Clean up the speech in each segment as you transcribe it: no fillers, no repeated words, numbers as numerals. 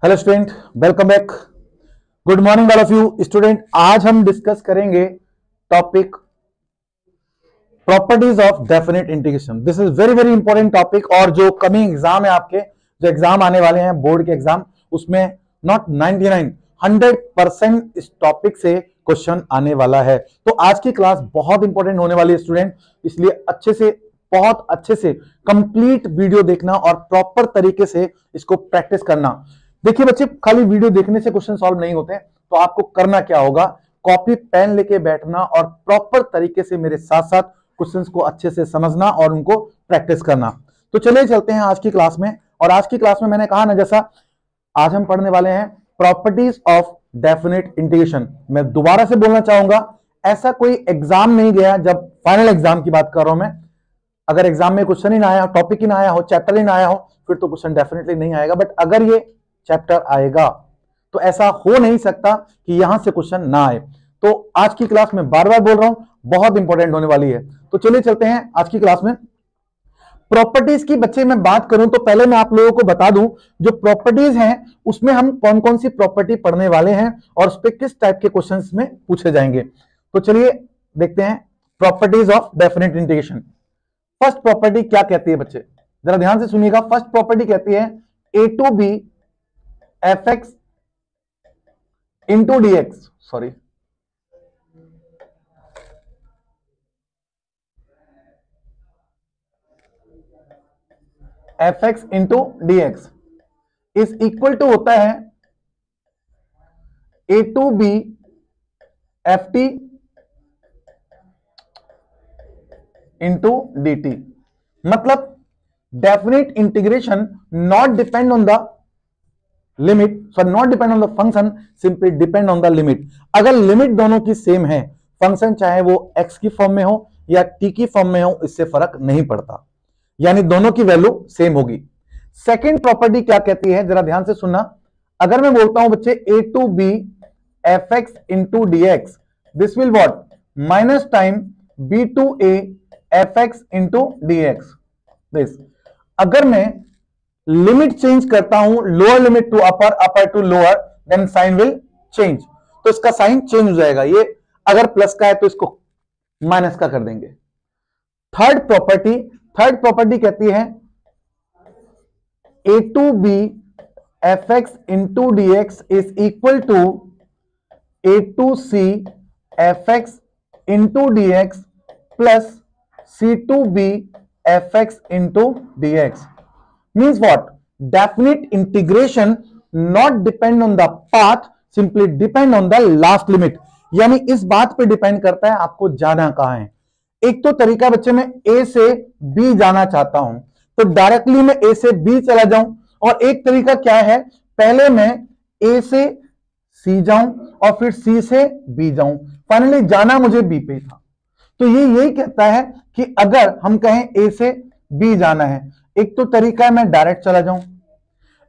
Hello student, welcome back. Good morning all of you student. आज हम discuss करेंगे topic properties of definite integration. This is very very important topic और जो coming exam है, आपके जो एग्जाम आने वाले हैं बोर्ड के एग्जाम, उसमें नॉट 99 100% इस टॉपिक से क्वेश्चन आने वाला है। तो आज की क्लास बहुत इंपॉर्टेंट होने वाली है स्टूडेंट, इसलिए अच्छे से, बहुत अच्छे से कंप्लीट वीडियो देखना और प्रॉपर तरीके से इसको प्रैक्टिस करना। देखिए बच्चे, खाली वीडियो देखने से क्वेश्चन सॉल्व नहीं होते, तो आपको करना क्या होगा, कॉपी पेन लेके बैठना और प्रॉपर तरीके से मेरे साथ साथ क्वेश्चंस को अच्छे से समझना और उनको प्रैक्टिस करना। तो चलिए चलते हैं आज की क्लास में। और आज की क्लास में मैंने कहा ना, जैसा आज हम पढ़ने वाले हैं प्रॉपर्टीज ऑफ डेफिनेट इंटीग्रेशन। मैं दोबारा से बोलना चाहूंगा, ऐसा कोई एग्जाम नहीं गया, जब फाइनल एग्जाम की बात कर रहा हूं मैं, अगर एग्जाम में क्वेश्चन ही ना आया, टॉपिक ही ना आया हो, चैप्टर ही ना आया हो, फिर तो क्वेश्चन डेफिनेटली नहीं आएगा। बट अगर ये चैप्टर आएगा तो ऐसा हो नहीं सकता कि यहां से क्वेश्चन ना आए। तो आज की क्लास में बार बार बोल रहा हूं, बहुत इंपॉर्टेंट होने वाली है। तो चलिए चलते हैं आज की क्लास में। प्रॉपर्टीज की बच्चे मैं बात करूं तो पहले मैं आप लोगों को बता दूं, जो प्रॉपर्टीज हैं उसमें हम कौन कौन सी प्रॉपर्टी पढ़ने वाले हैं और उस पर किस टाइप के क्वेश्चंस में पूछे जाएंगे। तो चलिए देखते हैं properties of definite integration. First property क्या कहती है बच्चे, जरा ध्यान से सुनिएगा। फर्स्ट प्रॉपर्टी कहती है a to b f x into D x, sorry, f x into D x is equal to होता है a to b f T into D t. मतलब definite integration not depend on the limit, so not depend on the function, simply depend on the limit. अगर limit दोनों की same है, function चाहे वो x की फॉर्म में हो या t की फॉर्म में हो, इससे फर्क नहीं पड़ता, यानी दोनों की वैल्यू सेम होगी। सेकेंड प्रॉपर्टी क्या कहती है, जरा ध्यान से सुनना। अगर मैं बोलता हूं बच्चे a to b f x into D x, this will what minus time b to A F x into D x. This, अगर मैं लिमिट चेंज करता हूं, lower limit to upper, upper to lower, then sign will change, तो इसका sign change हो जाएगा। ये अगर प्लस का है तो इसको माइनस का कर देंगे। थर्ड प्रॉपर्टी कहती है a to b f x into D x is equal to a to c f x into D x plus c to b f x into D x. Means what? Definite integration not depend on the path, simply depend on the last limit। यानी इस बात पे depend करता है आपको जाना कहां है। एक तो तरीका बच्चे, मैं ए से बी जाना चाहता हूं तो डायरेक्टली मैं ए से बी चला जाऊं, और एक तरीका क्या है, पहले मैं ए से सी जाऊं और फिर सी से बी जाऊं, फाइनली जाना मुझे बी पे था। तो ये यही कहता है कि अगर हम कहें ए से बी जाना है, एक तो तरीका है मैं डायरेक्ट चला जाऊं,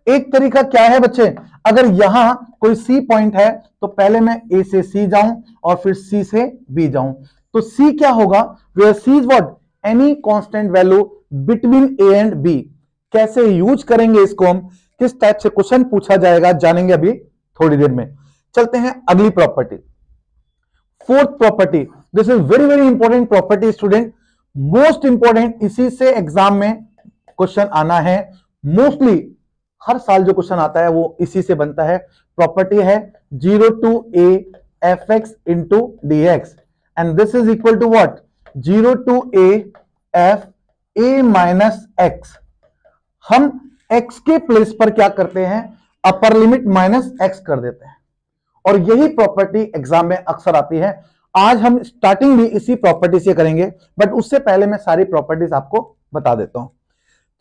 एक तरीका क्या है बच्चे, अगर यहां कोई सी पॉइंट है तो पहले मैं ए से सी जाऊं और फिर सी से बी जाऊं। तो सी क्या होगा, where C is what, any constant value between A and B. कैसे यूज करेंगे इसको हम, किस टाइप से क्वेश्चन पूछा जाएगा, जानेंगे अभी थोड़ी देर में। चलते हैं अगली property, fourth property. This is very very important property student, most important, इसी से एग्जाम में क्वेश्चन आना है। मोस्टली हर साल जो क्वेश्चन आता है वो इसी से बनता है। प्रॉपर्टी है 0 to A F x into D x and this is equal to what, 0 to A F A minus X. हम एक्स के प्लेस पर क्या करते हैं, अपर लिमिट माइनस एक्स कर देते हैं, और यही प्रॉपर्टी एग्जाम में अक्सर आती है। आज हम स्टार्टिंग भी इसी प्रॉपर्टी से करेंगे, बट उससे पहले मैं सारी प्रॉपर्टीज आपको बता देता हूं।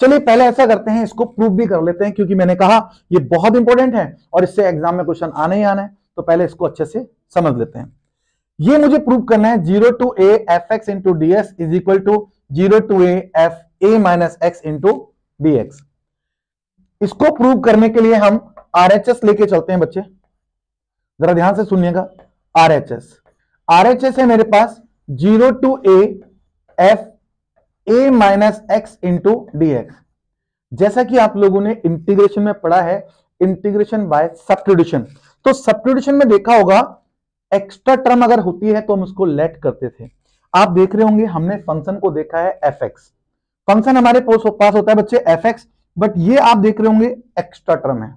चलिए पहले ऐसा करते हैं, इसको प्रूव भी कर लेते हैं, क्योंकि मैंने कहा ये बहुत इंपॉर्टेंट है और इससे एग्जाम में क्वेश्चन आना ही आना है। तो पहले इसको अच्छे से समझ लेते हैं। ये मुझे प्रूव करना है 0 to A F x into D x is equal to 0 to A F A minus x into D X. इसको प्रूव करने के लिए हम RHS लेके चलते हैं बच्चे, जरा ध्यान से सुनिएगा। RHS है मेरे पास 0 to A F A minus x into D X. जैसा कि आप लोगों ने इंटीग्रेशन में पढ़ा है, इंटीग्रेशन बाय सब्स्टिट्यूशन। तो सब्स्टिट्यूशन में देखा होगा एक्स्ट्रा टर्म अगर होती है तो हम उसको लेट करते थे। आप देख रहे होंगे हमने फंक्शन को देखा है एफ एक्स, फंक्शन हमारे पास होता है बच्चे एफ एक्स, बट ये आप देख रहे होंगे एक्स्ट्रा टर्म है,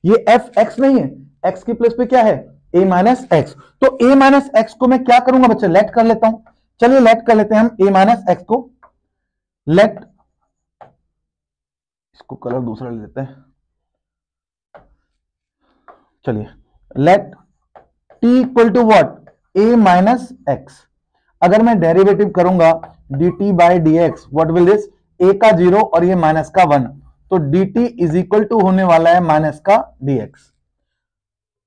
ये एफ एक्स नहीं है, एक्स की प्लेस पे क्या है ए माइनस एक्स। तो ए माइनस एक्स को मैं क्या करूंगा बच्चे, लेट कर लेता हूं। चलिए लेट कर लेते हैं हम ए माइनस एक्स को, लेट, इसको कलर दूसरा ले लेते हैं, चलिए let t equal to what a minus x. अगर मैं डेरिवेटिव करूंगा d t by d x, what will this, a का 0 और ये माइनस का 1, तो d t is equal to होने वाला है माइनस का डी एक्स।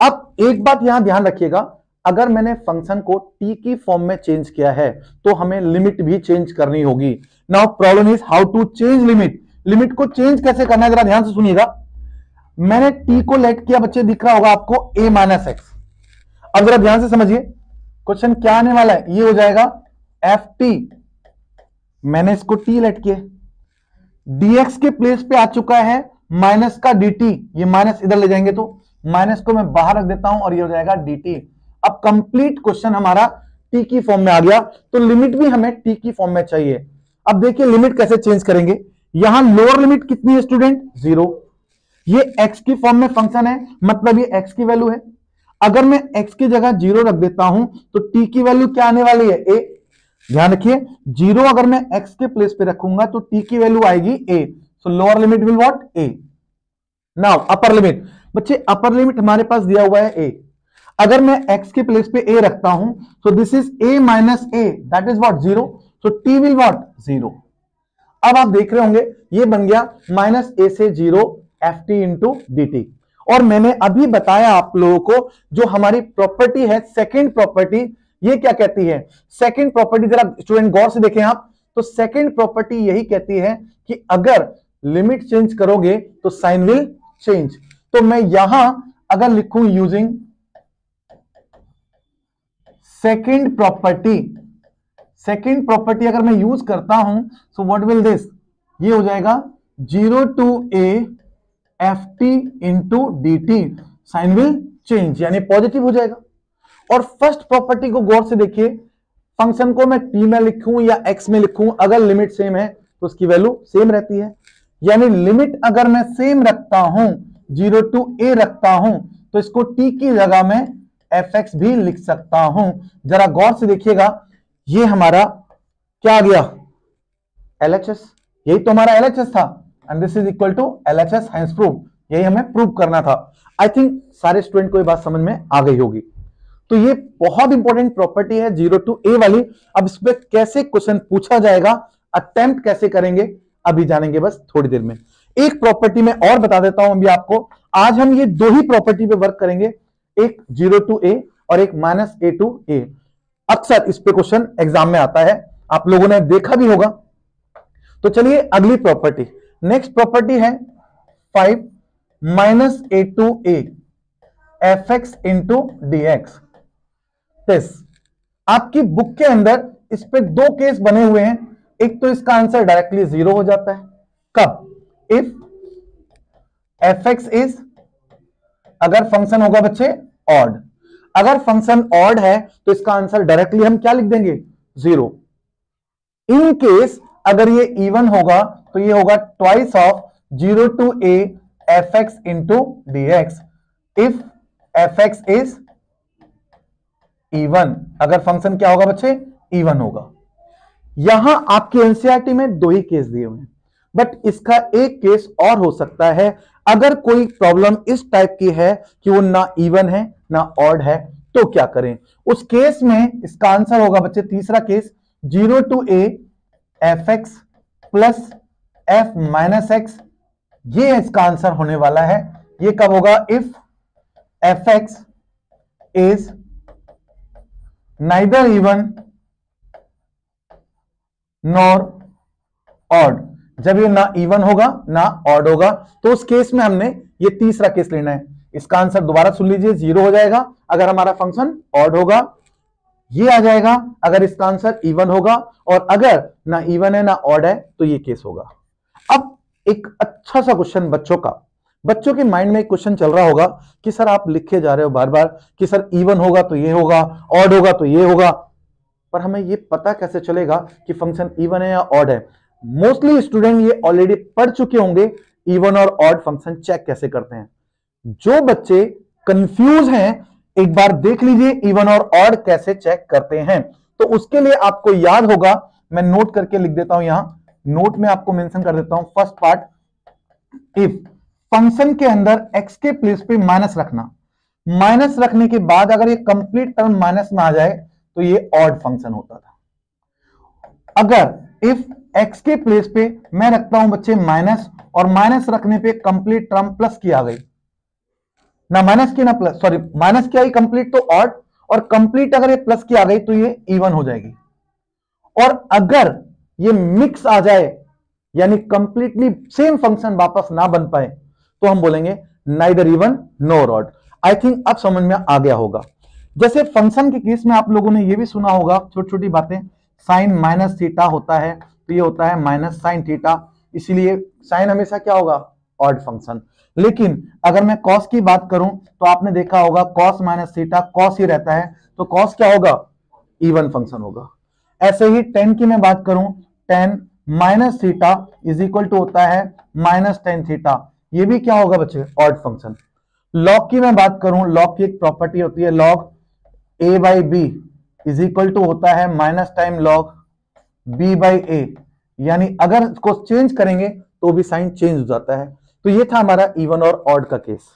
अब एक बात यहां ध्यान रखिएगा, अगर मैंने फंक्शन को टी की फॉर्म में चेंज किया है तो हमें लिमिट भी चेंज करनी होगी। Now problem is how to change limit. Limit को चेंज कैसे करना है जरा ध्यान से सुनिएगा। मैंने टी को लेट किया बच्चे, दिख रहा होगा आपको ए माइनस एक्स। अब जरा ध्यान से समझिए क्वेश्चन क्या आने वाला है, ये हो जाएगा एफ टी, मैंने इसको टी लेट किया, dx के प्लेस पे आ चुका है माइनस का dt, ये माइनस इधर ले जाएंगे तो माइनस को मैं बाहर रख देता हूं और ये हो जाएगा dt। अब कंप्लीट क्वेश्चन हमारा t की फॉर्म में आ गया, तो लिमिट भी हमें t की फॉर्म में चाहिए। अब देखिए लिमिट कैसे चेंज करेंगे, यहां लोअर लिमिट कितनी है स्टूडेंट 0, ये x की फॉर्म में फंक्शन है मतलब ये x की वैल्यू है। अगर मैं x की जगह 0 रख देता हूं तो t की वैल्यू क्या आने वाली है a। ध्यान रखिए 0 अगर मैं x के प्लेस पे रखूंगा तो t की वैल्यू आएगी a, so lower limit will what a। Now upper limit, बच्चे अपर लिमिट हमारे पास दिया हुआ है a, अगर मैं x के प्लेस पे a रखता हूं तो this is a minus a, that is what 0, so t will what 0। अब आप देख रहे होंगे ये बन गया माइनस a से 0 F T into D T. और मैंने अभी बताया आप लोगों को जो हमारी प्रॉपर्टी है सेकेंड प्रॉपर्टी, ये क्या कहती है, सेकंड प्रॉपर्टी जरा स्टूडेंट गौर से देखें आप, तो सेकंड प्रॉपर्टी यही कहती है कि अगर लिमिट चेंज करोगे तो साइन विल चेंज। तो मैं यहां अगर लिखूं यूजिंग सेकंड प्रॉपर्टी अगर मैं यूज करता हूं सो व्हाट विल दिस, ये हो जाएगा 0 to A F T into D T, sign will change यानी पॉजिटिव हो जाएगा। और फर्स्ट प्रॉपर्टी को गौर से देखिए, फंक्शन को मैं टी में लिखूं या एक्स में लिखूं, अगर लिमिट सेम है तो उसकी वैल्यू सेम रहती है। यानी लिमिट अगर मैं सेम रखता हूं 0 टू ए रखता हूं तो इसको टी की जगह में एफ एक्स भी लिख सकता हूं। जरा गौर से देखिएगा ये हमारा क्या आ गया LHS, यही तो हमारा LHS था, and this is equal to LHS hence prove, यही हमें प्रूव करना था। आई थिंक सारे स्टूडेंट को ये बात समझ में आ गई होगी। तो ये बहुत इंपॉर्टेंट प्रॉपर्टी है 0 टू ए वाली। अब इस पे कैसे क्वेश्चन पूछा जाएगा, अटेम्प्ट कैसे करेंगे अभी जानेंगे बस थोड़ी देर में। एक प्रॉपर्टी में और बता देता हूं अभी आपको, आज हम ये दो ही प्रॉपर्टी पे वर्क करेंगे, एक 0 टू ए और एक माइनस ए टू ए। अक्सर इस पे क्वेश्चन एग्जाम में आता है, आप लोगों ने देखा भी होगा। तो चलिए अगली प्रॉपर्टी, नेक्स्ट प्रॉपर्टी है 5 minus a to A F x into D x. आपकी बुक के अंदर इस पे दो केस बने हुए हैं, एक तो इसका आंसर डायरेक्टली 0 हो जाता है, कब, इफ एफ एक्स इज, अगर फंक्शन होगा बच्चे ऑड, अगर फंक्शन ऑड है तो इसका आंसर डायरेक्टली हम क्या लिख देंगे 0। इन केस अगर ये इवन होगा तो ये होगा twice of 0 to A F x into D x, if f x is even, अगर फंक्शन क्या होगा बच्चे इवन होगा। यहां आपके एनसीईआरटी में दो ही केस दिए हुए हैं, बट इसका एक केस और हो सकता है, अगर कोई प्रॉब्लम इस टाइप की है कि वो ना इवन है ना ऑड है, तो क्या करें। उस केस में इसका आंसर होगा बच्चे, तीसरा case 0 to A F x plus f minus x, ये इसका आंसर होने वाला है। ये कब होगा, if f x is neither even nor odd, जब ये ना इवन होगा ना ऑड होगा तो उस केस में हमने ये तीसरा केस लेना है। इसका आंसर दोबारा सुन लीजिए, 0 हो जाएगा अगर हमारा फंक्शन ऑड होगा, ये आ जाएगा अगर इसका आंसर इवन होगा, और अगर ना इवन है ना ऑड है तो ये केस होगा। अब एक अच्छा सा क्वेश्चन बच्चों का, बच्चों के माइंड में एक क्वेश्चन चल रहा होगा कि सर आप लिखे जा रहे हो बार बार कि सर इवन होगा तो ये होगा, ऑड होगा तो ये होगा, पर हमें ये पता कैसे चलेगा कि फंक्शन इवन है या ऑड है? मोस्टली स्टूडेंट ये ऑलरेडी पढ़ चुके होंगे इवन और ऑड फंक्शन चेक कैसे करते हैं। जो बच्चे कंफ्यूज हैं एक बार देख लीजिए इवन और ऑड कैसे चेक करते हैं। तो उसके लिए आपको याद होगा, मैं नोट करके लिख देता हूं, यहां नोट में आपको मेंशन कर देता हूं। फर्स्ट पार्ट, इफ फंक्शन के अंदर x के प्लेस पे माइनस रखना, माइनस रखने के बाद अगर ये कंप्लीट टर्म माइनस में आ जाए तो ये ऑड फंक्शन होता था। अगर इफ x के प्लेस पे मैं रखता हूं बच्चे माइनस, और माइनस रखने पे कंप्लीट टर्म प्लस की आ गई, ना माइनस की ना प्लस, सॉरी माइनस की आई कंप्लीट तो ऑड, और कंप्लीट अगर ये प्लस की आ गई तो ये इवन हो जाएगी। और अगर ये मिक्स आ जाए यानी कंप्लीटली सेम फंक्शन वापस ना बन पाए तो हम बोलेंगे नाइदर इवन नॉर ऑड। आई थिंक अब समझ में आ गया होगा। जैसे फंक्शन के केस में आप लोगों ने ये भी सुना होगा छोटी छोटी बातें, साइन माइनस थीटा होता है तो ये होता है माइनस साइन थीटा, इसीलिए साइन हमेशा क्या होगा? Odd function. लेकिन अगर मैं कॉस की बात करूं तो आपने देखा होगा कॉस माइनस थीटा कॉस ही रहता है, तो कॉस क्या होगा? इवन फंक्शन होगा। ऐसे ही टेन की मैं बात करूं, tan minus theta is equal to होता है माइनस टेन थीटा, ये भी क्या होगा बच्चे? Odd function. लॉग की मैं बात करूं, लॉग की एक प्रॉपर्टी होती है log a by b is equal to होता है minus time log b by a, यानी अगर इसको चेंज करेंगे तो भी साइन चेंज हो जाता है। तो ये था हमारा इवन और ऑड का केस।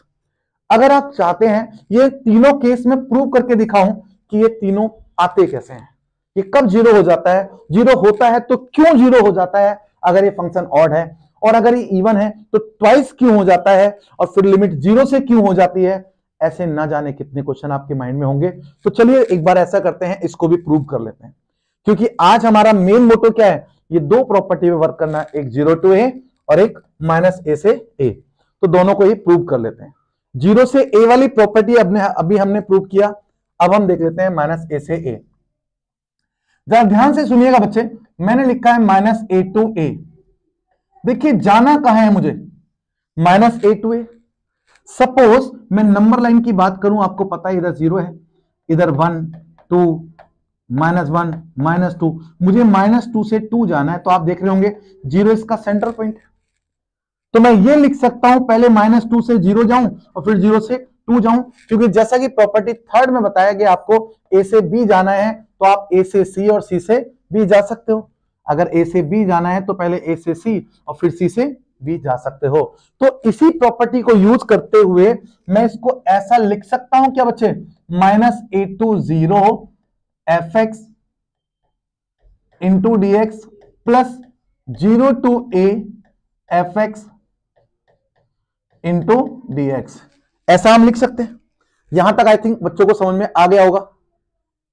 अगर आप चाहते हैं ये तीनों केस में प्रूव करके दिखाऊं कि ये तीनों आते कैसे हैं, ये कब जीरो हो जाता है, जीरो होता है तो क्यों जीरो हो जाता है अगर ये फंक्शन ऑड है, और अगर ये इवन है तो ट्वाइस क्यों हो जाता है, और फिर लिमिट जीरो से क्यों हो जाती है, ऐसे ना जाने कितने क्वेश्चन आपके माइंड में होंगे। तो चलिए एक बार ऐसा करते हैं, इसको भी प्रूव कर लेते हैं, क्योंकि आज हमारा मेन मोटो क्या है? ये दो प्रॉपर्टी में वर्क करना, एक 0 to a और एक माइनस ए से ए। तो दोनों को ही प्रूव कर लेते हैं। 0 से a वाली प्रॉपर्टी अभी हमने प्रूव किया, अब हम देख लेते हैं माइनस ए से ए। जरा ध्यान से सुनिएगा बच्चे, मैंने लिखा है माइनस ए टू ए। देखिए जाना कहां है मुझे? Minus a to a. Suppose मैं नंबर लाइन की बात करूं, आपको पता है इधर 0 है, इधर 1 2 -1 -2, मुझे -2 से 2 जाना है, तो आप देख रहे होंगे 0 इसका सेंट्रल पॉइंट। तो मैं ये लिख सकता हूं पहले -2 से 0 जाऊं और फिर 0 से 2 जाऊं, क्योंकि जैसा कि प्रॉपर्टी थर्ड में बताया गया आपको ए से बी जाना है तो आप ए से सी और सी से बी जा सकते हो। अगर ए से बी जाना है तो पहले ए से सी और फिर सी से बी जा सकते हो। तो इसी प्रॉपर्टी को यूज करते हुए मैं इसको ऐसा लिख सकता हूं क्या बच्चे? -a to 0 fx into dx plus 0 to a fx into dx, ऐसा हम लिख सकते हैं। यहां तक आई थिंक बच्चों को समझ में आ गया होगा,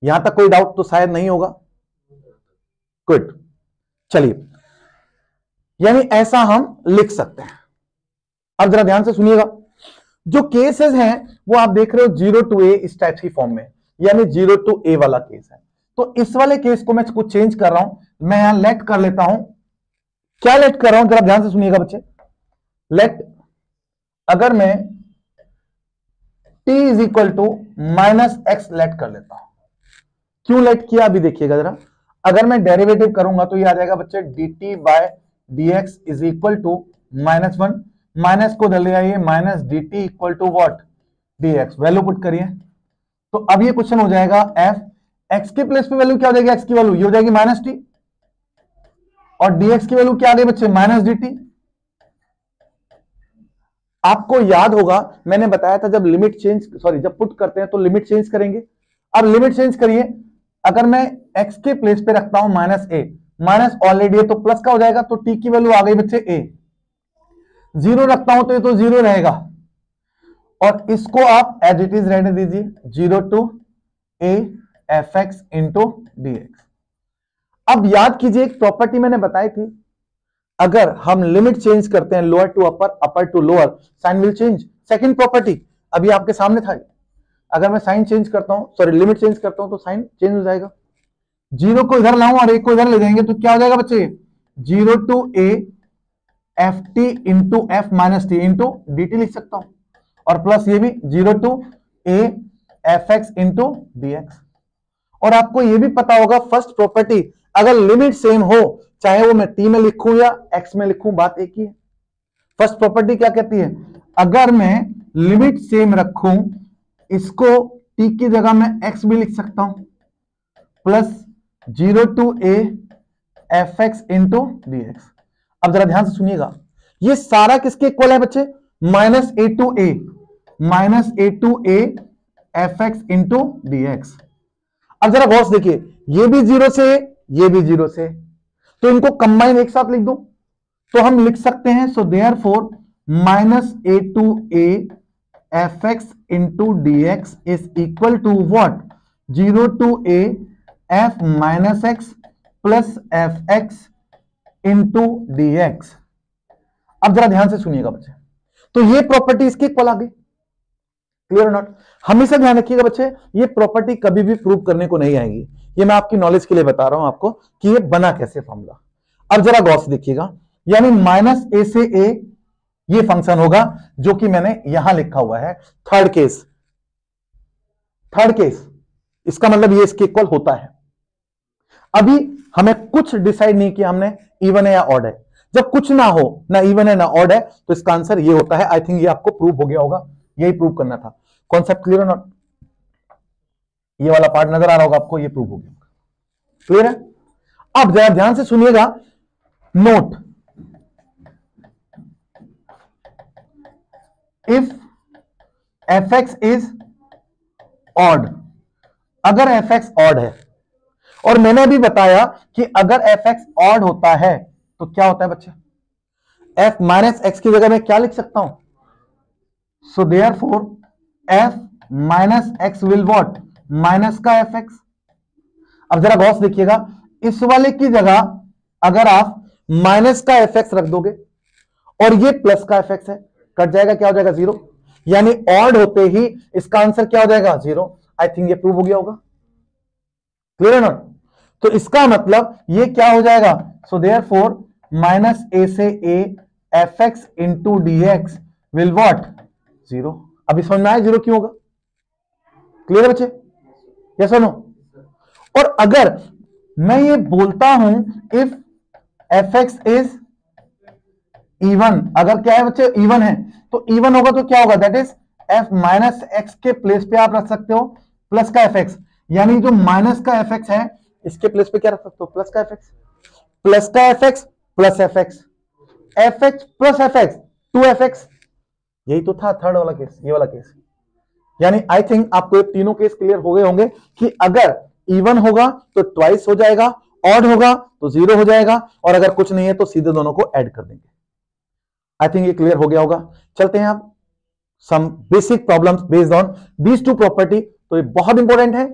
यहां तक कोई डाउट तो शायद नहीं होगा। गुड, चलिए यानी ऐसा हम लिख सकते हैं। अब जरा ध्यान से सुनिएगा, जो केसेस हैं वो आप देख रहे हो 0 to a इस टाइप की फॉर्म में, यानी 0 to a वाला केस है। तो इस वाले केस को मैं कुछ चेंज कर रहा हूं, मैं यहां लेट कर लेता हूं। क्या लेट कर रहा हूं जरा ध्यान से सुनिएगा बच्चे। लेट, अगर मैं t is equal to -x let कर लेता हूं। क्यों लेट किया अभी देखिएगा जरा। अगर मैं डेरिवेटिव करूंगा तो ये आ जाएगा बच्चे dt by dx is equal to -1, minus को डाल दिया ये minus dt equal to what? dx। Value put करिए तो अब ये क्वेश्चन हो जाएगा f, x के प्लेस पे वैल्यू क्या हो जाएगी? x की वैल्यू ये हो जाएगी -t, और dx की वैल्यू क्या आ गई बच्चे? -dt। आपको याद होगा मैंने बताया था जब लिमिट चेंज, सॉरी जब पुट करते हैं तो लिमिट चेंज करेंगे। अब लिमिट चेंज करिए, अगर मैं x के प्लेस पे रखता हूं -a, माइनस ऑलरेडी है तो प्लस का हो जाएगा, तो t की वैल्यू आ गई बच्चे a। 0 रखता हूं तो ये तो 0 रहेगा, और इसको आप एज इट इज रहने दीजिए 0 to a fx into dx। अब याद कीजिए एक प्रॉपर्टी मैंने बताई थी, अगर हम लिमिट चेंज करते हैं lower to upper, upper to lower, sign will change. Second property अभी आपके सामने था, अगर मैं साइन चेंज करता हूं, सॉरी लिमिट चेंज करता हूं तो साइन चेंज हो जाएगा। 0 को इधर लाऊं और 1 को इधर ले जाएंगे तो क्या हो जाएगा बच्चे? 0 to a f T into f minus t into D t लिख सकता हूं, और प्लस ये भी 0 to A F x into D x. और आपको ये भी पता होगा फर्स्ट प्रॉपर्टी, अगर लिमिट सेम हो, चाहे वो मैं टी में लिखूं या एक्स में लिखूं, बात एक ही है। फर्स्ट प्रॉपर्टी क्या कहती है, अगर मैं लिमिट सेम रखूं, इसको टी की जगह मैं एक्स भी लिख सकता हूं, plus 0 to A F x into D x. अब जरा ध्यान से सुनिएगा, ये सारा किसके इक्वल है बच्चे, minus a to a, minus a to A F x into D x. अब जरा गौर से देखिए, ये भी 0 से, ये भी 0 से, तो इनको कंबाइन एक साथ लिख दो, तो हम लिख सकते हैं, so therefore minus a to A F x into D x is equal to what, 0 to A f minus x plus f x into D x. अब जरा ध्यान से सुनिएगा बच्चे, तो ये प्रॉपर्टी इसके इक्वल आ गई, क्लियर नॉट। हमेशा ध्यान रखिएगा बच्चे, ये प्रॉपर्टी कभी भी प्रूव करने को नहीं आएगी, ये मैं आपकी नॉलेज के लिए बता रहा हूं आपको कि ये बना कैसे फॉर्मूला। अब जरा गौर से देखिएगा, यानी माइनस ए से ए ये फंक्शन होगा जो कि मैंने यहां लिखा हुआ है, थर्ड केस, थर्ड केस, इसका मतलब ये इसके इक्वल होता है। अभी हमें कुछ डिसाइड नहीं किया हमने, इवन है या ऑड है। जब कुछ ना हो, ना इवन है ना ऑड है, तो इसका आंसर ये होता है। आई थिंक ये आपको प्रूव हो गया होगा, यही प्रूव करना था। कॉन्सेप्ट क्लियर है नॉट, ये वाला पार्ट नजर आ रहा होगा आपको, ये प्रूव हो गया, क्लियर है। अब जरा ध्यान से सुनिएगा, note, if f x is odd, अगर एफ एक्स ऑड है, और मैंने अभी बताया कि अगर एफ एक्स ऑड होता है तो क्या होता है बच्चे, एफ माइनस एक्स की जगह मैं क्या लिख सकता हूं, so therefore F minus x will what, minus का एफ एक्स। अब जरा गौर से देखिएगा, इस वाले की जगह अगर आप माइनस का एफ एक्स रख दोगे और ये प्लस का एफ एक्स है, कट जाएगा, क्या हो जाएगा, 0, यानी ऑड होते ही इसका आंसर क्या हो जाएगा, 0। आई थिंक ये प्रूव हो गया होगा, क्लियर है नॉट। तो इसका मतलब ये क्या हो जाएगा, सो देयरफॉर माइनस ए से A F x into D x will what, 0। अभी समझ में आया 0 क्यों होगा, क्लियर है बच्चे, यस और नो। और अगर मैं ये बोलता हूं if f x is even, अगर क्या है बच्चे, इवन है, तो इवन होगा तो क्या होगा, that is F minus x के प्लेस पे आप रख सकते हो प्लस का एफ एक्स, यानी जो माइनस का एफ एक्स है इसके प्लेस पे क्या रख सकते हो, प्लस का एफ एक्स, प्लस का F x plus f x, F x plus f x 2fx, यही तो था थर्ड वाला केस, ये वाला केस। यानी आई थिंक आपको ये तीनों केस क्लियर हो गए होंगे कि अगर इवन होगा तो ट्वाइस हो जाएगा, ऑड होगा तो 0 हो जाएगा, और अगर कुछ नहीं है तो सीधे दोनों को ऐड कर देंगे। आई थिंक ये क्लियर हो गया होगा। चलते हैं आप some basic problems based on these two property. तो ये बहुत इंपॉर्टेंट है,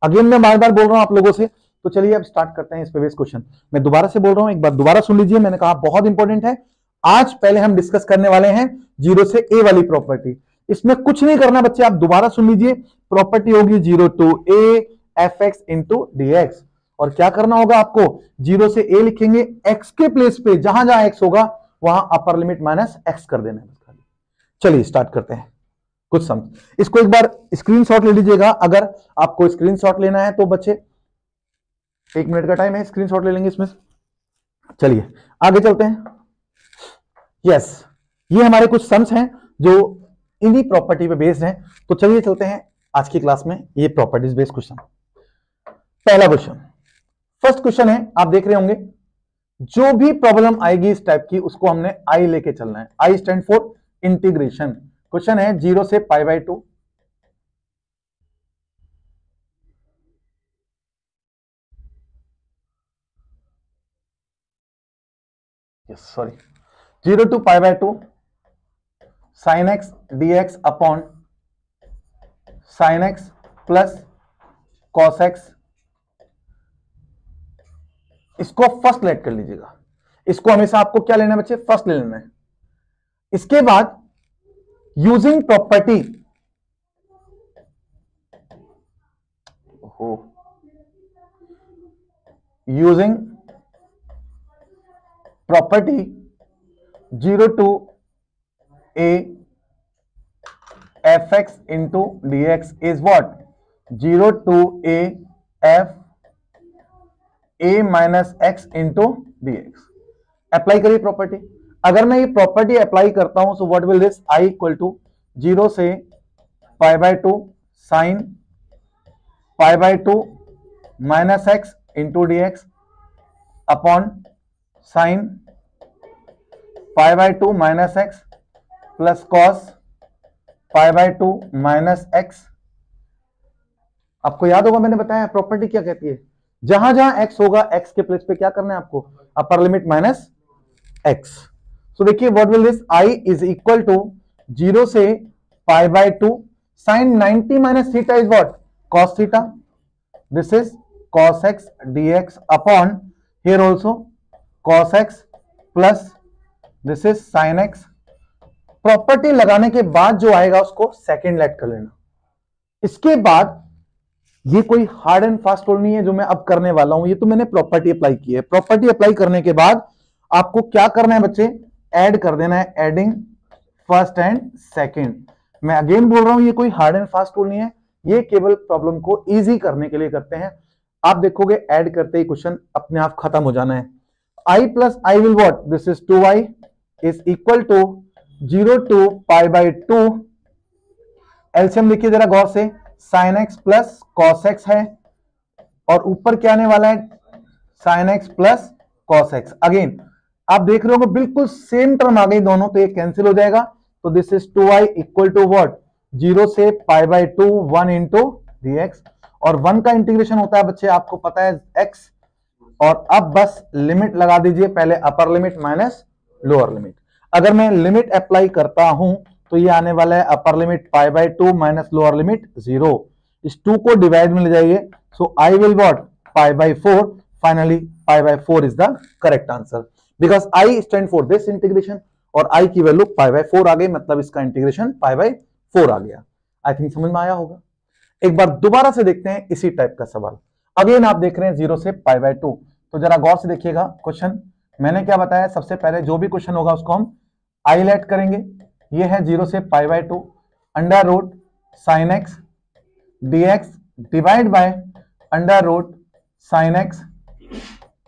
अगेन मैं बार बार बोल रहा हूं आप लोगों से। तो चलिए अब स्टार्ट करते हैं इस पे बेस्ड क्वेश्चन। मैं दोबारा से बोल रहा हूं, एक बार दोबारा सुन लीजिए, मैंने कहा बहुत इंपॉर्टेंट है। आज पहले हम डिस्कस करने वाले हैं 0 से a वाली प्रॉपर्टी। इसमें कुछ नहीं करना बच्चे, आप दोबारा सुन लीजिए। प्रॉपर्टी होगी 0 to a f x into D x, और क्या करना होगा आपको, 0 से a लिखेंगे, x के प्लेस पे जहां जहां x होगा वहां अपर लिमिट माइनस x कर देना है। चलिए स्टार्ट करते हैं कुछ समझ। इसको एक बार स्क्रीनशॉट ले लीजिएगा, अगर आपको स्क्रीनशॉट लेना है तो बच्चे 1 मिनट का टाइम है, स्क्रीनशॉट ले लेंगे इसमें। चलिए आगे चलते हैं। यस, ये हमारे कुछ सम्स हैं जो इन्हीं प्रॉपर्टी पे बेस्ड हैं। तो चलिए चलते हैं आज की क्लास में ये प्रॉपर्टीज बेस्ड क्वेश्चन। पहला क्वेश्चन, फर्स्ट क्वेश्चन है, आप देख रहे होंगे जो भी प्रॉब्लम आएगी इस टाइप की उसको हमने आई लेके चलना है। I stand for integration. Question है 0 से π/2 sorry 0 to π/2 sin x dx upon sin x plus cos x। इसको फर्स्ट लेट कर लीजिएगा, इसको हमेशा आपको क्या लेना है बच्चे, फर्स्ट ले लेना है। इसके बाद using property, using property 0 to a fx into dx is what? 0 to a f a minus x into dx। Apply करिए प्रॉपर्टी। अगर मैं ये प्रॉपर्टी अप्लाई करता हूं, so what will this, i equal to 0 से pi by 2 sine pi by 2 minus x into dx upon sine pi by 2 minus x plus cos pi by 2 minus x. आपको याद होगा मैंने बताया प्रॉपर्टी क्या कहती है, जहां जहां x होगा x के प्लेस पे क्या करना है आपको, upper limit minus x। So देखिए what will this, i is equal to 0 से pi by 2 sine 90 minus theta is what, cos theta, this is cos x dx upon here also cos x plus this is sin x। Property लगाने के बाद जो आएगा उसको second late कर लेना। इसके बाद ये कोई हार्ड एंड फास्ट रूल नहीं है जो मैं अब करने वाला हूं, ये तो मैंने प्रॉपर्टी अप्लाई की है। प्रॉपर्टी अप्लाई करने के बाद आपको क्या करना है बच्चे, ऐड कर देना है, एडिंग फर्स्ट एंड सेकंड। मैं अगेन बोल रहा हूं ये कोई हार्ड एंड फास्ट रूल नहीं है, ये केवल प्रॉब्लम को इजी करने के लिए करते हैं। आप देखोगे ऐड करते ही क्वेश्चन अपने आप खत्म हो जाना है। i plus i will what, this is 2i is equal to 0 to pi by 2, LCM देखिए जरा गौर से, sine x plus cos x है और ऊपर क्या आने वाला है, sine x plus cos x. Again आप देख रहे हो बिल्कुल सेम टर्म आ गई दोनों, तो ये कैंसिल हो जाएगा। तो this is 2i equal to what, 0 से पाई बाय 2 1 इंटू dx, और 1 का इंटीग्रेशन होता है बच्चे आपको पता है x, और अब बस लिमिट लगा दीजिए, पहले upper limit minus lower limit. अगर मैं लिमिट अप्लाई करता हूं तो ये आने वाला है upper limit pi by 2 minus lower limit 0। इस 2 को डिवाइड में ले जाइए, so I will what, pi by 4। Finally pi by 4 is the correct answer, because I stand for this integration और आई की वैल्यू पाई बाय 4 आ गई, मतलब इसका इंटीग्रेशन पाई बाय 4 आ गया। आई थिंक समझ में आया होगा। एक बार दोबारा से देखते हैं इसी टाइप का सवाल। अगेन आप देख रहे हैं 0 से पाई बाय 2, तो जरा गौर से देखिएगा क्वेश्चन। मैंने क्या बताया, सबसे पहले जो भी क्वेश्चन होगा उसको हम आइलेट करेंगे। ये है 0 से pi by 2 under root sine x dx divide by under root sine x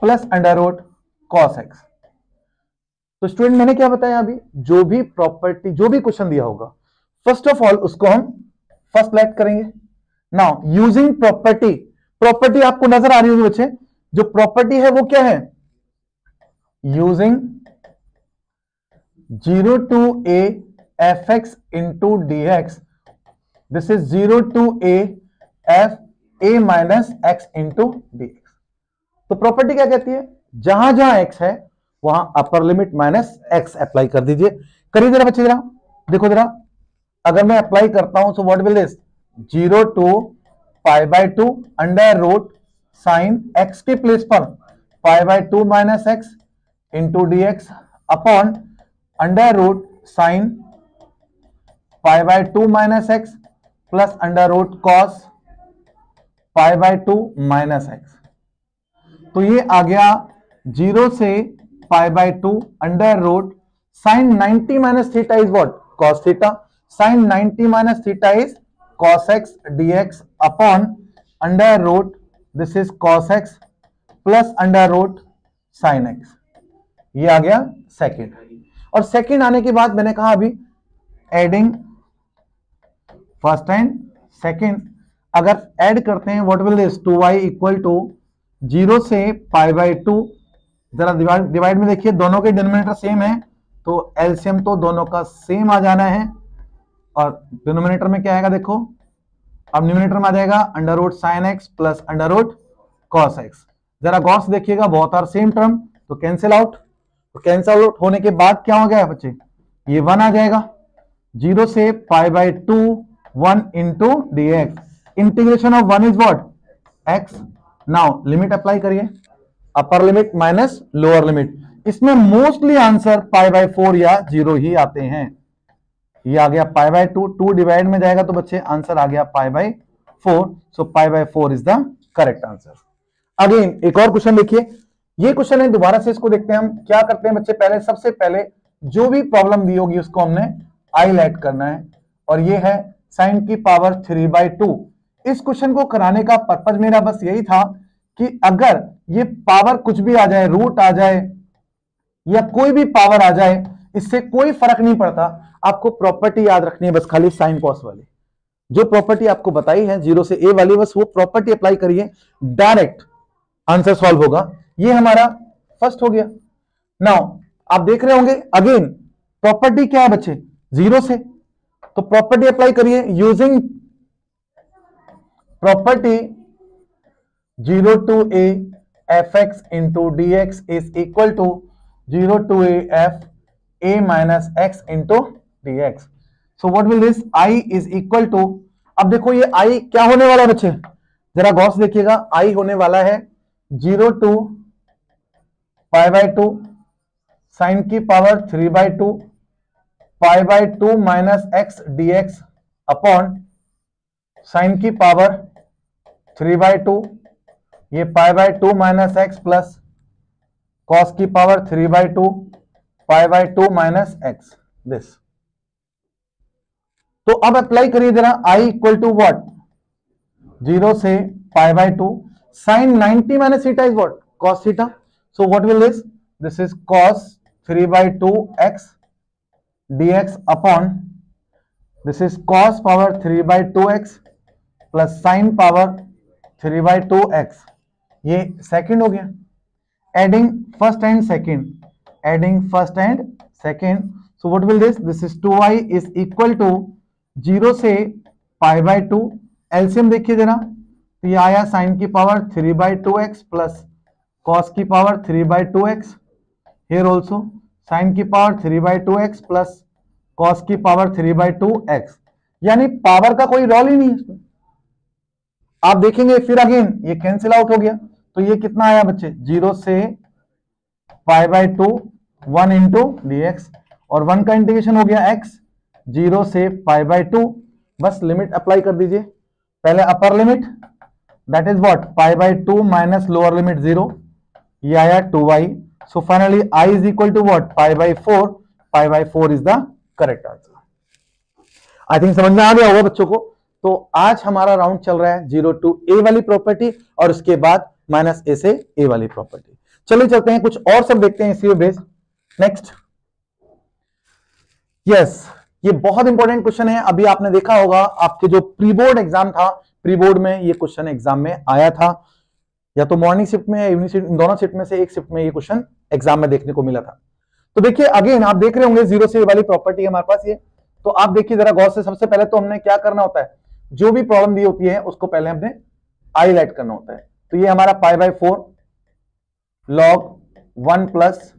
plus under root cos x. तो स्टूडेंट मैंने क्या बताया अभी, जो भी प्रॉपर्टी, जो भी क्वेश्चन दिया होगा, फर्स्ट ऑफ ऑल उसको हम फर्स्ट लेट करेंगे। नाउ यूजिंग प्रॉपर्टी, प्रॉपर्टी आपको नजर आ रही होगी बच्चे, जो प्रॉपर्टी है वो क्या है, using 0 to a fx into dx, this is 0 to a f a minus x into dx। तो प्रॉपर्टी क्या कहती है, जहां जहां x है वहां अपर लिमिट माइनस x अप्लाई कर दीजिए। करिए जरा बच्चे, जरा देखो जरा, अगर मैं अप्लाई करता हूं so what will this, 0 to pi by 2 under root sine x के प्लेस पर pi by 2 minus x into dx upon under root sine pi by 2 minus x plus under root cos pi by 2 minus x. तो ये आ गया 0 से pi by 2 under root sine 90 minus theta is what, cos theta, sine 90 minus theta is cos x dx upon under root this is cos x plus under root sine x. ये आ गया second, और second आने के बाद मैंने कहा अभी एडिंग फर्स्ट एंड सेकेंड। अगर ऐड करते हैं what will this, 2y equal to 0 से पाई बाय 2, जरा डिवाइड में देखिए दोनों के डिनोमिनेटर सेम है, तो एलसीएम तो दोनों का सेम आ जाना है, और डिनोमिनेटर में क्या आएगा देखो, अब न्यूमिनेटर में आ जाएगा under root sine x plus under root cos x. जरा गौर से देखिएगा, बहुत आर सेम टर्म, तो कैंसिल आउट। तो कैंसिल आउट होने के बाद क्या हो गया बच्चे, ये 1 आ जाएगा, 0 से pi by 2 1 into dx, integration of 1 is what, x। Now limit apply करिए, upper limit minus lower limit. इसमें मोस्टली आंसर पाई बाय 4 या 0 ही आते हैं। ये आ गया पाई बाय 2, 2 डिवाइड में जाएगा तो बच्चे आंसर आ गया पाई by 4। So pi by 4 is the correct answer. Again एक और क्वेश्चन देखिए, ये क्वेश्चन है, दोबारा से इसको देखते हैं हम। क्या करते हैं बच्चे, पहले सबसे पहले जो भी प्रॉब्लम दी होगी उसको हमने आई लेट करना है, और ये है साइन की पावर 3/2। इस क्वेश्चन को कराने का पर्पज मेरा बस यही था कि अगर ये पावर कुछ भी आ जाए, रूट आ जाए या कोई भी पावर आ जाए, इससे कोई फर्क नहीं पड़ता, आपको प्रॉपर्टी याद रखनी है बस खाली साइन कॉस वाली। जो प्रॉपर्टी आपको बताई है 0 से a वाली, बस वो प्रॉपर्टी अप्लाई करिए, डायरेक्ट आंसर सॉल्व होगा। ये हमारा फर्स्ट हो गया। नाउ आप देख रहे होंगे अगेन प्रॉपर्टी क्या है बच्चे, 0 से, तो प्रॉपर्टी अप्लाई करिए using property 0 to a fx into dx is equal to 0 to a f a minus x into dx. So what will this I is equal to, अब देखो ये I क्या होने वाला है बच्चे, जरा गौर से देखिएगा, I होने वाला है 0 to π/2 साइन की power 3/2 π/2 minus x dx upon sine की पावर 3/2, ये π/2 माइनस एक्स प्लस कॉस की पावर 3/2 π/2 माइनस एक्स दिस। तो अब अप्लाई करिए जरा, I इक्वल टू व्हाट, 0 से π/2 sine 90 minus theta is what, cos theta. So what will this is cos 3/2 x dx upon this is cos power 3/2 x plus sine power 3/2 x. ये second हो गया, adding first and second, adding first and second. So what will this is 2y is equal to 0 से π/2, LCM देखिए जरा, तो ये आया sine की पावर 3/2x प्लस कॉस की power 3/2x, here also sine की पावर 3/2x प्लस कॉस की पावर 3/2x, यानी पावर का कोई रोल ही नहीं है इसमें। आप देखेंगे फिर अगेन ये कैंसिल आउट हो गया, तो ये कितना आया बच्चे, 0 से π/2 1 इंटू dx, और 1 का इंटीग्रेशन हो गया x 0 से π/2, बस लिमिट अप्लाई कर दीजिए, पहले upper limit that is what π/2 minus lower limit 0, ये आया 2y। So finally I is equal to what π/4, π/4 is the correct answer. I think समझ में आ गया होगा बच्चों को। तो आज हमारा राउंड चल रहा है 0 to a वाली प्रॉपर्टी और उसके बाद माइनस a से a वाली प्रॉपर्टी। चलिए चलते हैं, कुछ और सब देखते हैं इसी बेस। नेक्स्ट, यस, ये बहुत इंपॉर्टेंट क्वेश्चन है। अभी आपने देखा होगा आपके जो प्री बोर्ड एग्जाम था, प्री बोर्ड में ये क्वेश्चन एग्जाम में आया था, या तो मॉर्निंग शिफ्ट में या इवनिंग शिफ्ट, इन दोनों शिफ्ट में से एक शिफ्ट में ये क्वेश्चन एग्जाम में देखने को मिला था। तो देखिए अगेन आप देख रहे होंगे 0 से a वाली प्रॉपर्टी हमारे पास ये, तो आप देखिए जरा गौर से, सबसे पहले तो हमने क्या करना होता है, जो भी प्रॉब्लम दी होती है उसको पहले हमने हाईलाइट करना होता है। तो ये हमारा π/4 log 1 plus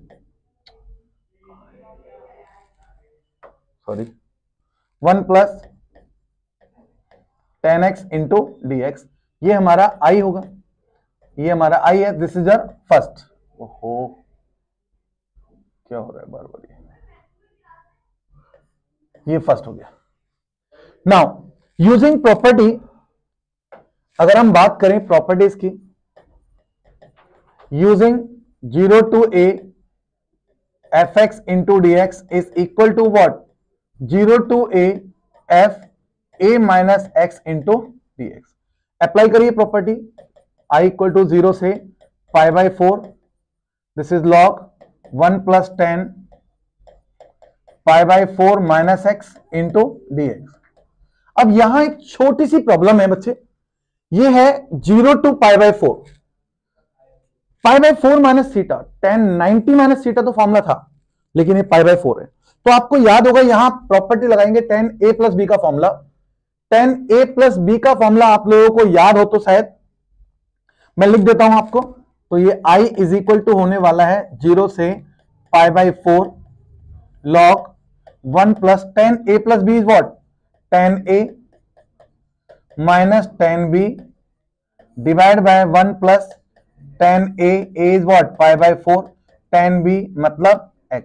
1 plus 10x into dx, ये हमारा I होगा, ये हमारा I है, दिस इज आवर फर्स्ट। ओहो क्या हो रहा है बार बार, ये फर्स्ट हो गया। नाउ यूजिंग प्रॉपर्टी, अगर हम बात करें प्रॉपर्टीज की, using 0 to a fx into dx is equal to what, 0 to a f a minus x into dx। Apply करिए प्रॉपर्टी, I इक्वल टू 0 से π/4, this is log 1 plus 10 π/4 minus x into dx। अब यहां एक छोटी सी problem है बच्चे, ये है 0 to π/4, π/4 minus theta, 10 90 minus theta तो फॉर्मूला था, लेकिन ये π/4 है। तो आपको याद होगा यहां प्रॉपर्टी लगाएंगे 10a प्लस बी का फॉर्मूला, 10a प्लस बी का फॉर्मूला आप लोगों को याद हो तो शायद मैं लिख देता हूं आपको। तो ये I इज इक्वल टू होने वाला है 0 से π/4 log 1 plus 10a plus B is what, 10a minus 10b divide by 1 plus 10a, a is what π/4, 10b मतलब x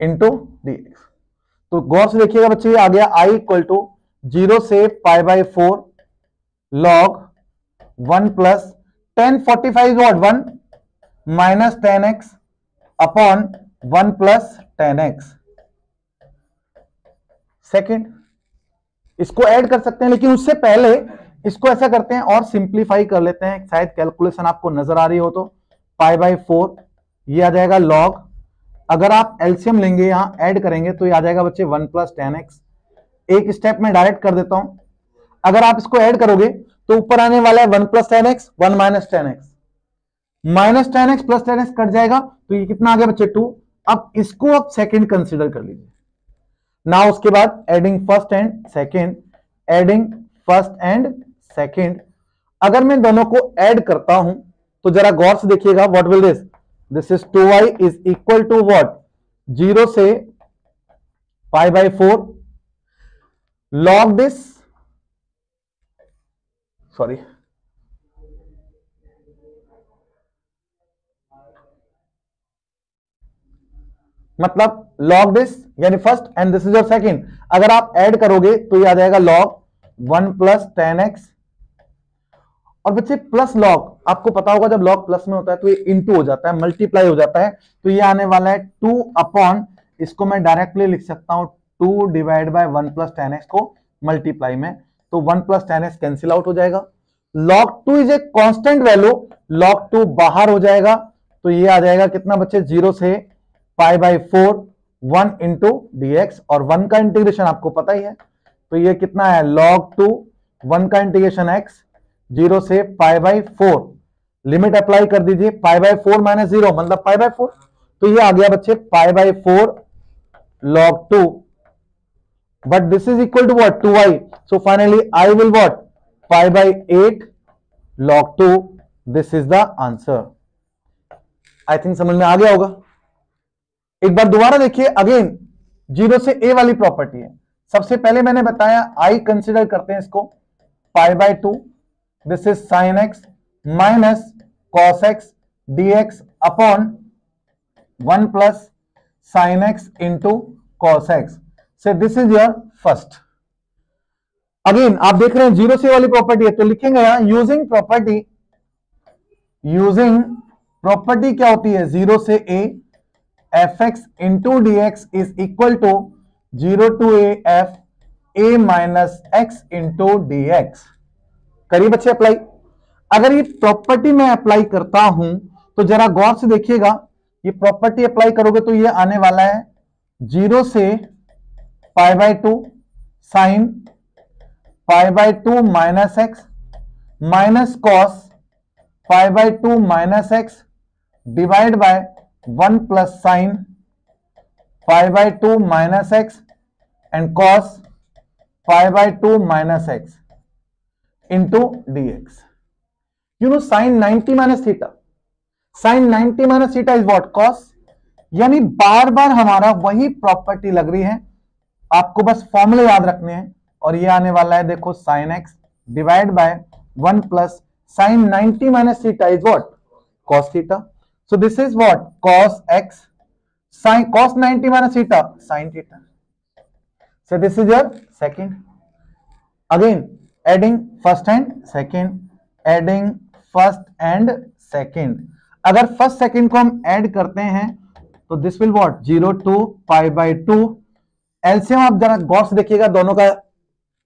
इंटू dx। तो गौर से देखिएगा बच्चे, आ गया I इक्वल टू 0 से π/4 log 1 plus 1045 what 1 minus 10x upon 1 plus 10x। Second, इसको add कर सकते हैं, लेकिन उससे पहले इसको ऐसा करते हैं और सिंप्लीफाई कर लेते हैं, शायद कैलकुलेशन आपको नजर आ रही हो तो। पाई बाई 4 ये आ जाएगा लॉग, अगर आप एलसीएम लेंगे यहां ऐड करेंगे तो ये आ जाएगा बच्चे 1 प्लस 10x। एक स्टेप में डायरेक्ट कर देता हूं, अगर आप इसको ऐड करोगे तो ऊपर आने वाला है 1 plus 10x 1 minus 10x, minus 10x plus 10x cut जाएगा तो ये कितना आ गया बच्चे 2। अब इसको आप सेकंड कंसीडर कर लीजिए ना। उसके बाद adding first and second, adding first and second. अगर मैं दोनों को ऐड करता हूं तो जरा गौर से देखिएगा, what will this is 2y is equal to what, 0 से pi by 4 log this, sorry मतलब लॉग दिस यानी first and this is your second. अगर आप ऐड करोगे तो ये आ जाएगा लॉग 1 प्लस 10x। और बच्चे प्लस लॉग आपको पता होगा, जब लॉग प्लस में होता है तो ये इनटू हो जाता है, मल्टीप्लाई हो जाता है, तो ये आने वाला है 2 अपॉन, इसको मैं डायरेक्टली लिख सकता हूं 2 डिवाइड बाय 1 प्लस 10x को मल्टीप्लाई में, तो 1 प्लस 10x कैंसिल आउट हो जाएगा। log 2 is a constant value, log 2 बाहर हो जाएगा, तो ये आ जाएगा कितना बच्चे 0 से पाई बाई 4 1 इंटू dx, और 1 का इंटीग्रेशन आपको पता ही है, तो ये कितना है log 2 1 का इंटीग्रेशन x 0 से पाई बाई 4, लिमिट अप्लाई कर दीजिए, पाई बाई 4 माइनस 0 मतलब पाई बाई 4, तो ये आ गया बच्चे पाई by 4 log 2, but this is equal to what 2y, so finally I will what pi by 8 log 2, this is the answer। I think समझ में आ गया होगा। एक बार दोबारा देखिए, अगेन 0 से a वाली प्रॉपर्टी है। सबसे पहले मैंने बताया I कंसिडर करते हैं इसको pi by 2, this is sine x minus cos x dx upon 1 plus sine x into cos x, से this is your first. Again आप देख रहे हैं 0 से वाली प्रॉपर्टी है, तो लिखेंगे यहां यूजिंग प्रॉपर्टी, यूजिंग प्रॉपर्टी क्या होती है 0 से a f x into D x is equal to 0 to a f a minus x into D x. करिए बच्चे अप्लाई। अगर ये प्रॉपर्टी में अप्लाई करता हूं तो जरा गौर से देखिएगा, ये प्रॉपर्टी अप्लाई करोगे तो ये आने वाला है 0 से pi by 2 sine pi by 2 minus x minus cos pi by 2 minus x divide by 1 plus sine pi by 2 minus x and cos pi by 2 minus x into dx। You know sine 90 minus theta, sine 90 minus theta is what cos, यानी बार बार हमारा वही property लग रही है, आपको बस फॉर्मूले याद रखने हैं, और ये आने वाला है देखो sine x divide by 1 plus sine 90 minus theta is what cos theta, so this is what cos x sine cos 90 minus theta sine theta, so this is your second. Again adding first and second, adding first and second. अगर first second को हम add करते हैं तो this will what 0 to pi by 2, LCM आप जरा गौर से देखिएगा, दोनों का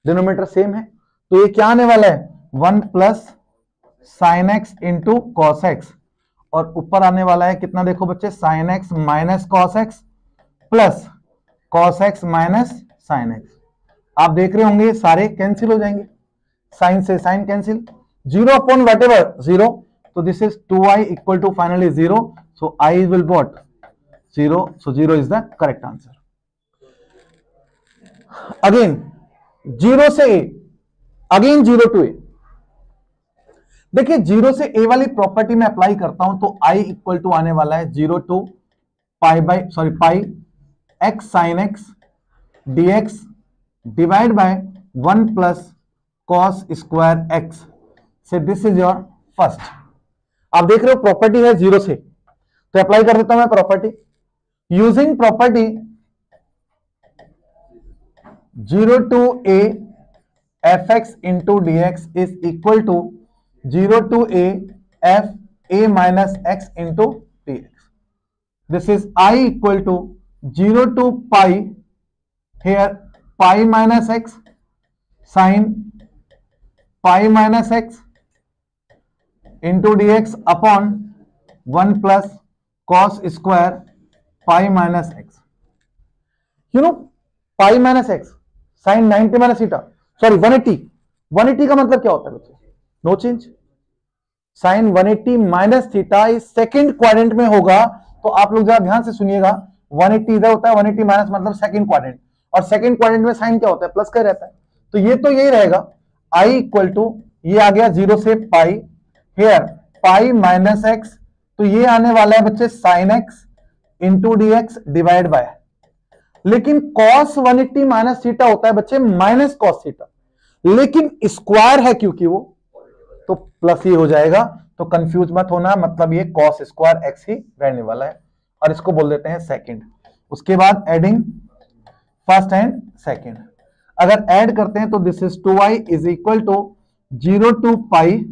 डिनोमिनेटर सेम है, तो ये क्या आने वाला है 1 plus sine x into cos x, और ऊपर आने वाला है कितना देखो बच्चे sign x minus cos x plus cos x minus sine x. आप देख रहे होंगे सारे कैंसिल हो जाएंगे, साइन से साइन कैंसिल, 0 अपॉन व्हाटएवर 0, तो this is 2y equal to finally 0, so I will what 0, so 0 is the correct answer। Again 0 से a, again 0 to a। देखिए 0 से a वाली प्रॉपर्टी में अप्लाई करता हूं तो I इक्वल टू आने वाला है 0 to pi x sine x dx divide by 1 plus cos square x, से दिस इज योर फर्स्ट। आप देख रहे हो प्रॉपर्टी है 0 से, तो अप्लाई कर देता हूं मैं property, using property 0 to a fx into dx is equal to 0 to a f a minus x into dx। This is i equal to 0 to pi, here pi minus x sin pi minus x into dx upon 1 plus cos square pi minus x. You know pi minus x sin 90 minus theta, sorry 180. 180 का मतलब क्या होता है बच्चे? No change. Sine 180 minus theta इस second quadrant में होगा, तो आप लोग जरा ध्यान से सुनिएगा. 180 इधर होता है, 180 माइनस मतलब सेकेंड क्वाड्रेंट, और सेकेंड क्वाड्रेंट में साइन क्या होता है? प्लस का रहता है. तो यही रहेगा i इक्वल टू, ये आ गया 0 से पाई, हेयर पाई माइनस एक्स, तो ये आने वाला है बच्चे sign x into D x divide bye. लेकिन cos 180 माइनस थीटा होता है बच्चे माइनस कॉस थीटा, लेकिन स्क्वायर है क्योंकि वो, तो प्लस ही हो जाएगा. तो कंफ्यूज मत होना, मतलब ये cos स्क्वायर एक्स ही रहने वाला है, और इसको बोल देते हैं सेकंड. उसके बाद एडिंग फर्स्ट एंड सेकंड, अगर ऐड करते हैं तो this is 2y is equal to 0 to pi,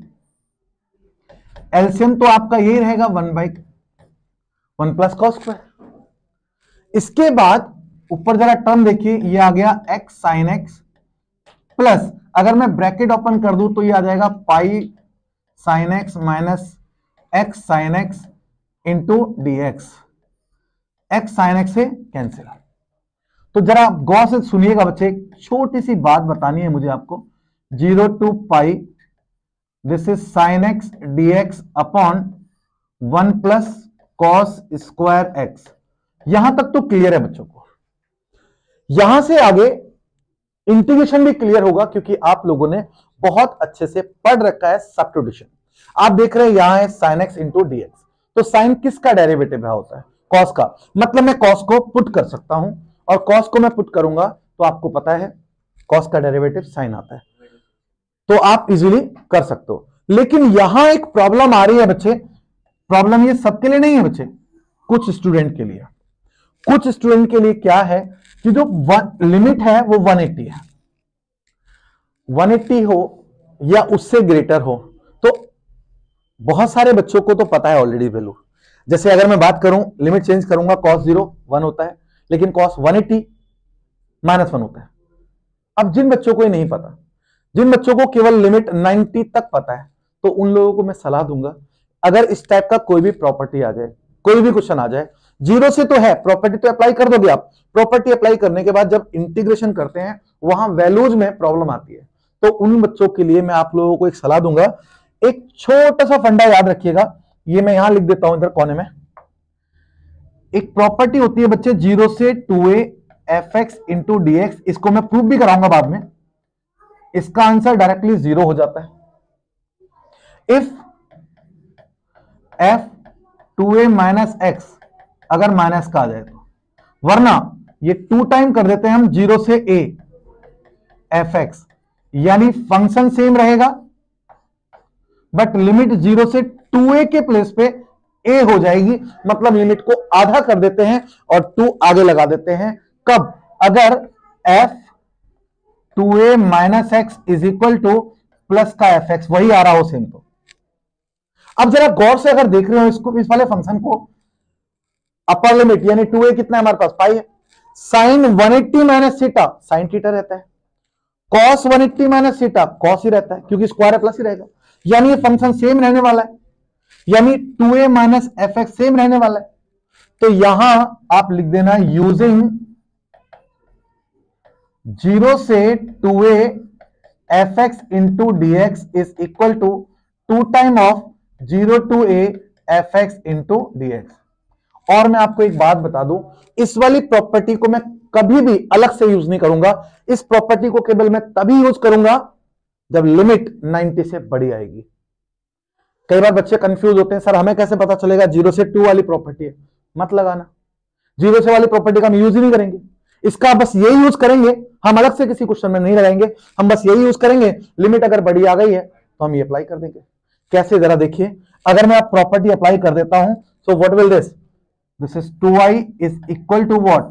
LCM तो आपका यही रहेगा 1 प्लस कॉस स्क्वायर. इसके बाद ऊपर जरा टर्म देखिए, ये आ गया x साइन एक्स प्लस, अगर मैं ब्रैकेट ओपन कर दूं तो ये आ जाएगा pi sine x minus x sine x into D x. X sine x से कैंसिल. तो जरा गौर से सुनिएगा बच्चे, छोटी सी बात बतानी है मुझे आपको. 0 to pi, this is sine x D x upon 1 plus cos square x. यहां तक तो क्लियर है बच्चों को. यहां से आगे इंटीग्रेशन भी क्लियर होगा, क्योंकि आप लोगों ने बहुत अच्छे से पढ़ रखा है सब्स्टिट्यूशन. आप देख रहे हैं यहां है sine x into D x, तो साइन किसका डेरिवेटिव होता है? कॉस का. मतलब मैं कॉस को पुट कर सकता हूं, और कॉस को मैं पुट करूंगा तो आपको पता है कॉस का डेरिवेटिव साइन आता है, तो आप इजीली कर सकते हो. लेकिन यहां एक प्रॉब्लम आ रही है बच्चे. प्रॉब्लम ये सबके लिए नहीं है बच्चे, कुछ स्टूडेंट के लिए. कुछ स्टूडेंट के लिए क्या है कि जो लिमिट है वो 180 है, 180 हो या उससे ग्रेटर हो. तो बहुत सारे बच्चों को तो पता है ऑलरेडी वैल्यू. जैसे अगर मैं बात करूं, लिमिट चेंज करूंगा, cos 0 1 होता है, लेकिन cos 180 -1 होता है. अब जिन बच्चों को ये नहीं पता, जिन बच्चों को केवल लिमिट 90 तक पता है, तो उन लोगों को मैं सलाह दूंगा, अगर इस टाइप का कोई भी प्रॉपर्टी आ जाए, कोई भी क्वेश्चन आ जाए, 0 से तो है, प्रॉपर्टी तो अप्लाई कर दोगे आप. प्रॉपर्टी अप्लाई करने के बाद जब इंटीग्रेशन करते हैं, वहां वैल्यूज में प्रॉब्लम आती है. तो उन बच्चों के लिए मैं आप लोगों को एक सलाह दूंगा. एक छोटा सा फंडा याद रखिएगा, ये मैं यहां लिख देता हूं इधर कोने में. एक प्रॉपर्टी होती है बच्चे 0 से 2a fx into D X. इसको मैं प्रूफ भी कराऊंगा बाद में. इसका आंसर डायरेक्टली 0 हो जाता है if f 2a minus x अगर माइनस का आ जाए तो, वरना ये 2 टाइम कर देते हैं हम 0 से a fx, यानी फंक्शन सेम रहेगा बट लिमिट 0 से 2a के प्लेस पे a हो जाएगी. मतलब लिमिट को आधा कर देते हैं और 2 आगे लगा देते हैं. कब? अगर f 2a minus x is equal two plus का fx वही आ रहा हो सेम. तो अब जरा गौर से अगर देख रहे हो इसको, इस वाले फंक्शन को, अपर लिमिट यानी 2a कितना है हमारे पास? पाई है. Sine 180 minus theta sine theta रहता है, कॉस 180 माइनस थीटा कॉस ही रहता है, क्योंकि स्क्वायर है प्लस ही रहेगा. यानी ये फंक्शन सेम रहने वाला है, यानी 2a माइनस fx सेम रहने वाला है. तो यहां आप लिख देना यूजिंग 0 से 2a fx into D x is equal to 2 time of 0 to a fx into D x. और मैं आपको एक बात बता दूं, इस वाली प्रॉपर्टी को मैं कभी भी अलग से यूज नहीं करूंगा. इस प्रॉपर्टी को केवल मैं तभी यूज करूंगा जब लिमिट 90 से बड़ी आएगी. कई बार बच्चे कंफ्यूज होते हैं, सर हमें कैसे पता चलेगा 0 से 2 वाली प्रॉपर्टी है? मत लगाना. 0 से वाली प्रॉपर्टी का हम यूज ही नहीं करेंगे. इसका बस यही यूज करेंगे, हम अलग से किसी क्वेश्चन में नहीं लगाएंगे. हम बस यही यूज करेंगे, लिमिट अगर बड़ी आ गई है तो हम ये अप्लाई कर देंगे. कैसे? जरा देखिए. अगर मैं प्रॉपर्टी अप्लाई कर देता हूं, so what will this is 2i is equal to what?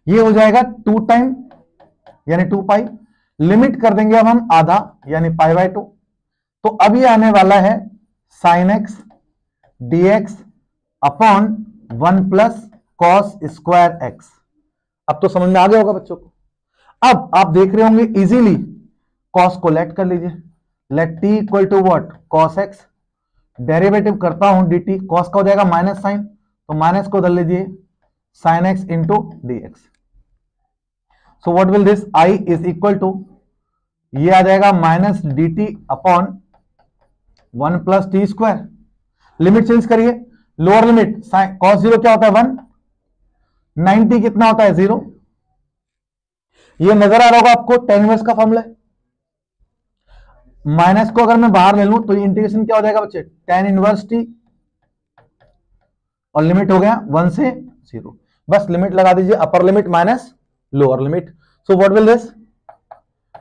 ये हो जाएगा 2 टाइम यानी 2 पाई. लिमिट कर देंगे अब हम आधा यानी पाई बाय 2. तो अब ये आने वाला है sine x D x upon 1 plus cos square x. अब तो समझ में आ गया होगा बच्चों को। अब आप देख रहे होंगे इजीली, कॉस को लेट कर लीजिए, let t equal to what, cos x. Derivative करता हूं dt, कॉस का हो जाएगा माइनस साइन, तो माइनस को उधर लीजिए, sine x into D x. So what will this, i is equal to, ये आ जाएगा minus d t upon 1 plus t square. Limit change करिए, लोअर लिमिट कॉस जीरो क्या होता है 1, 90 कितना होता है 0। ये नजर आ रहा होगा आपको, टेन इनवर्स का फॉर्मूला है। माइनस को अगर मैं बाहर ले लूं तो इंटीग्रेशन क्या हो जाएगा बच्चे, टेन इनवर्स टी, और लिमिट हो गया 1 से 0। बस लिमिट लगा दीजिए, अपर limit minus lower limit. So what will this,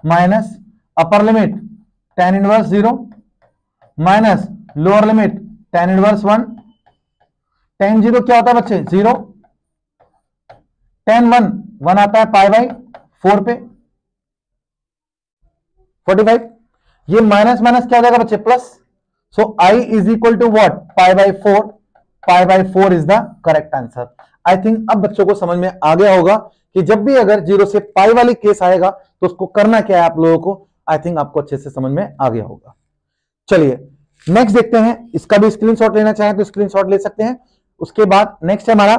minus upper limit tan inverse 0 minus lower limit tan inverse 1। Ten 0 क्या होता है बच्चे 0, टेन 1 1 आता है पाई बाई 4 पे 45। ये माइनस माइनस क्या हो जाएगा बच्चे plus. So i is equal to what, pi by 4। Pi by 4 is the correct answer. I think अब बच्चों को समझ में आ गया होगा कि जब भी अगर 0 से पाई वाली केस आएगा तो उसको करना क्या है आप लोगों को। आई थिंक आपको अच्छे से समझ में आ गया होगा। चलिए नेक्स्ट देखते हैं, इसका भी स्क्रीनशॉट लेना चाहें तो स्क्रीनशॉट ले सकते हैं। उसके बाद नेक्स्ट है हमारा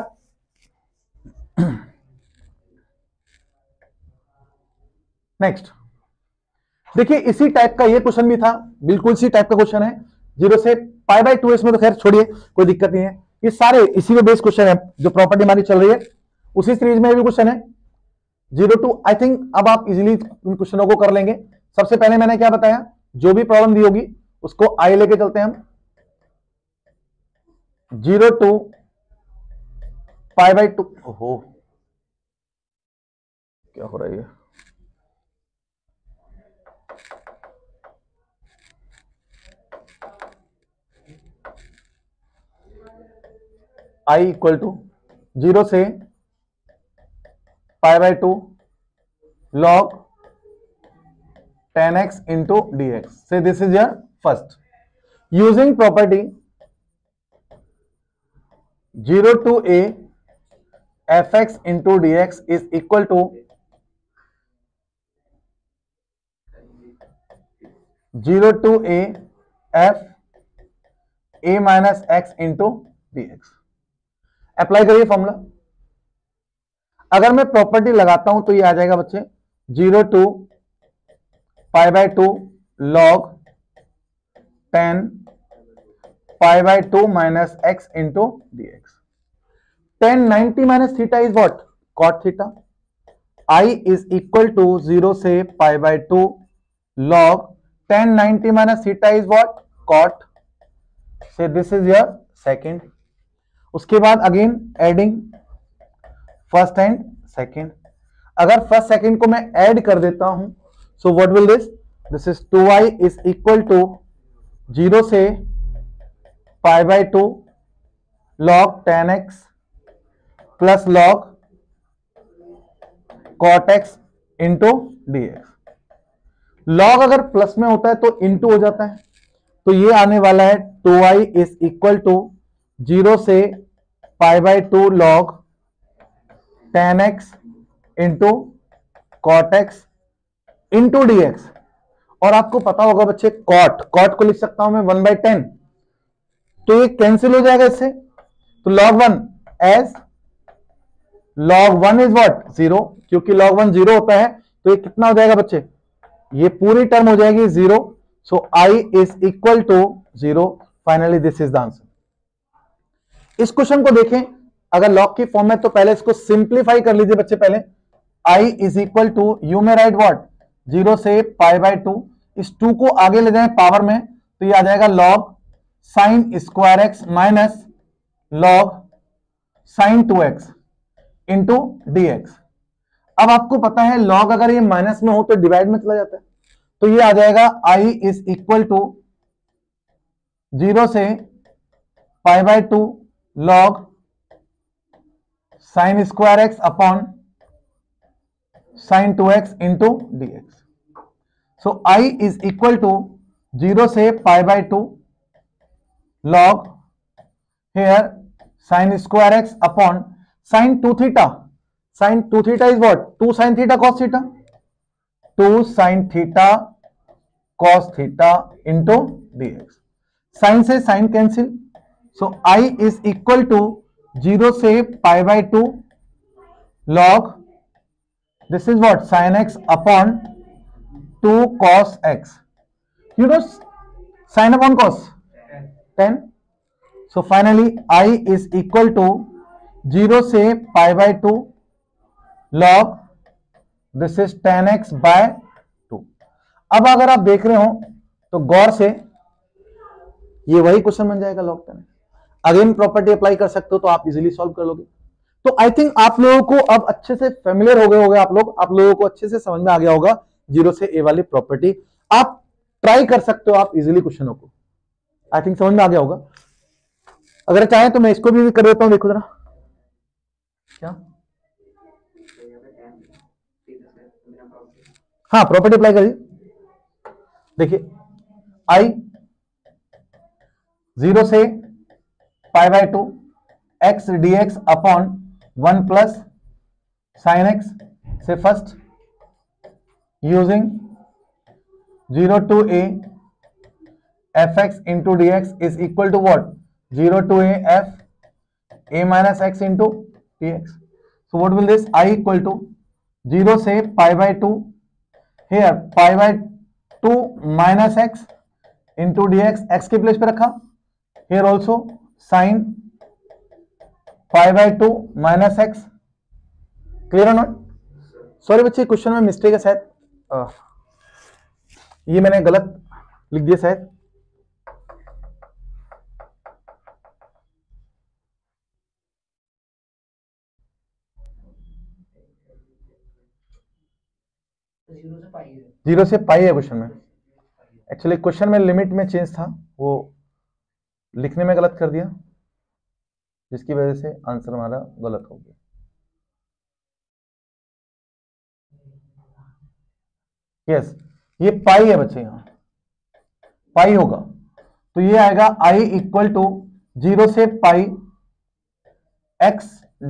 नेक्स्ट, देखिए इसी टाइप का ये क्वेश्चन भी था, बिल्कुल इसी टाइप का क्वेश्चन है, 0 से पाई बाई 2, इसमें तो खैर छोड़िए कोई दिक्कत नहीं है, ये सारे इसी में बेस्ड क्वेश्चन है, जो प्रॉपर्टी हमारी चल रही है उसी सीरीज में भी क्वेश्चन है 0 टू। आई थिंक अब आप इजीली इन क्वेश्चनों को कर लेंगे। सबसे पहले मैंने क्या बताया, जो भी प्रॉब्लम दी होगी उसको आई लेके चलते हैं हम, 0 टू पाई बाई 2। ओहो क्या हो रहा है, आई इक्वल टू 0 से pi by 2 log 10x into dx. Say this is your first. Using property 0 to a fx into dx is equal to 0 to a f a minus x into dx. Apply करिए formula. अगर मैं property लगाता हूं तो ये आ जाएगा बच्चे 0 to pi by 2 log 10 pi by 2 minus x into D x. 10 90 minus theta is what, cot theta. I is equal to 0 से pi by 2 log 10 90 minus theta is what, cot. So this is your second. उसके बाद again adding first and second. अगर first second को मैं add कर देता हूं, so what will this, this is 2y is equal to 0 से pi by 2 log 10x plus log cot x into D x. Log अगर प्लस में होता है तो इंटू हो जाता है, तो ये आने वाला है 2y इज इक्वल टू 0 से pi by 2 log 10x into cot x into D x. और आपको पता होगा बच्चे कॉट को लिख सकता हूं मैं 1/10, तो ये कैंसिल हो जाएगा इससे, तो log 1 as log 1 is what 0, क्योंकि log 1 0 होता है, तो ये कितना हो जाएगा बच्चे, ये पूरी टर्म हो जाएगी 0। So i is equal to 0। Finally this is the answer. इस क्वेश्चन को देखें, अगर लॉग की फॉर्म में तो पहले इसको सिंप्लीफाई कर लीजिए बच्चे। पहले i is equal to, you may write what 0 से पाई बाई 2, इस 2 को आगे ले जाएं पावर में, तो ये आ जाएगा log sine square x minus log sine 2x into D x. अब आपको पता है log अगर ये माइनस में हो तो डिवाइड में चला जाता है, तो ये आ जाएगा i इज इक्वल टू 0 से pi by 2 log sine square x upon sine 2x into D x. सो i इज इक्वल टू 0 से pi by 2 log here sine square x upon sine 2 theta. Sine 2 theta is what? 2 sine theta cos theta. 2 sine theta cos theta into dx. Sine से sine cancel, so i is equal to 0 से pi by 2 log this is what? sin x upon 2 cos x. You know sin upon cos 10. So finally I is equal to 0 से pi by 2 log this is tan x by 2. अब अगर आप देख रहे हो तो गौर से ये वही क्वेश्चन बन जाएगा log tan. Again property apply कर सकते हो तो आप इजीली सॉल्व कर लोगे. तो आई थिंक आप लोगों को अब अच्छे से फेमिलियर हो गए होंगे, आप लोगों को अच्छे से समझ में आ गया होगा 0 से a वाली प्रॉपर्टी. आप ट्राई कर सकते हो आप इजीली क्वेश्चनों को. आई थिंक समझ में आ गया होगा. अगर चाहे तो मैं इसको भी कर देता हूं. देखो जरा क्या, हाँ प्रॉपर्टी अप्लाई करिए. देखिए i 0 से pi by 2 x dx upon 1 plus sine x से first using 0 to a fx into dx is equal to what? 0 to a f a minus x into dx. So what will this? I equal to 0 से pi by 2, here pi by 2 minus x into dx, x के place पे रखा. Here also sin pi by 2 minus x. Clear और not? Sorry बच्चे question में mistake है शायद, ये मैंने गलत लिख दिया शायद. जीरो से पाई है क्वेश्चन में. एक्चुअली क्वेश्चन में लिमिट में चेंज था, वो लिखने में गलत कर दिया, जिसकी वजह से आंसर हमारा गलत हो गया. यस ये पाई है बच्चे, यहां पाई होगा तो ये आएगा i इक्वल टू 0 से पाई x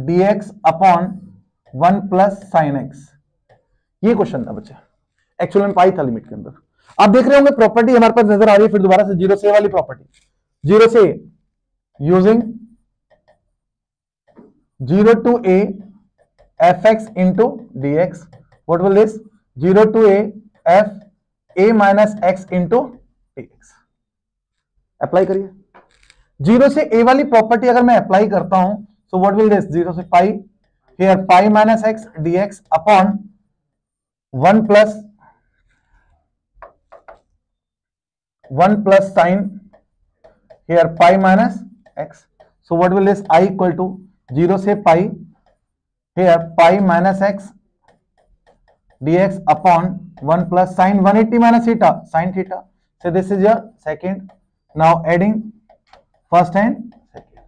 dx upon 1 plus sine x. ये क्वेश्चन था बच्चे, एक्चुअल में पाई था लिमिट के अंदर. आप देख रहे होंगे प्रॉपर्टी हमारे पास नजर आ रही है. फिर दोबारा से 0 से वाली प्रॉपर्टी, 0 से using 0 to a fx into dx. what will this? 0 to a f a minus x into dx. Apply करिए. 0 से a वाली प्रॉपर्टी अगर मैं अप्लाई करता हूं so what will this? 0 से पाई, here pi minus x dx upon 1 plus sin, here pi minus x. So what will this? I equal to 0 से pi, here pi minus x dx upon 1 plus sin 180 minus theta, sin theta. So this is your second. Now adding first and second.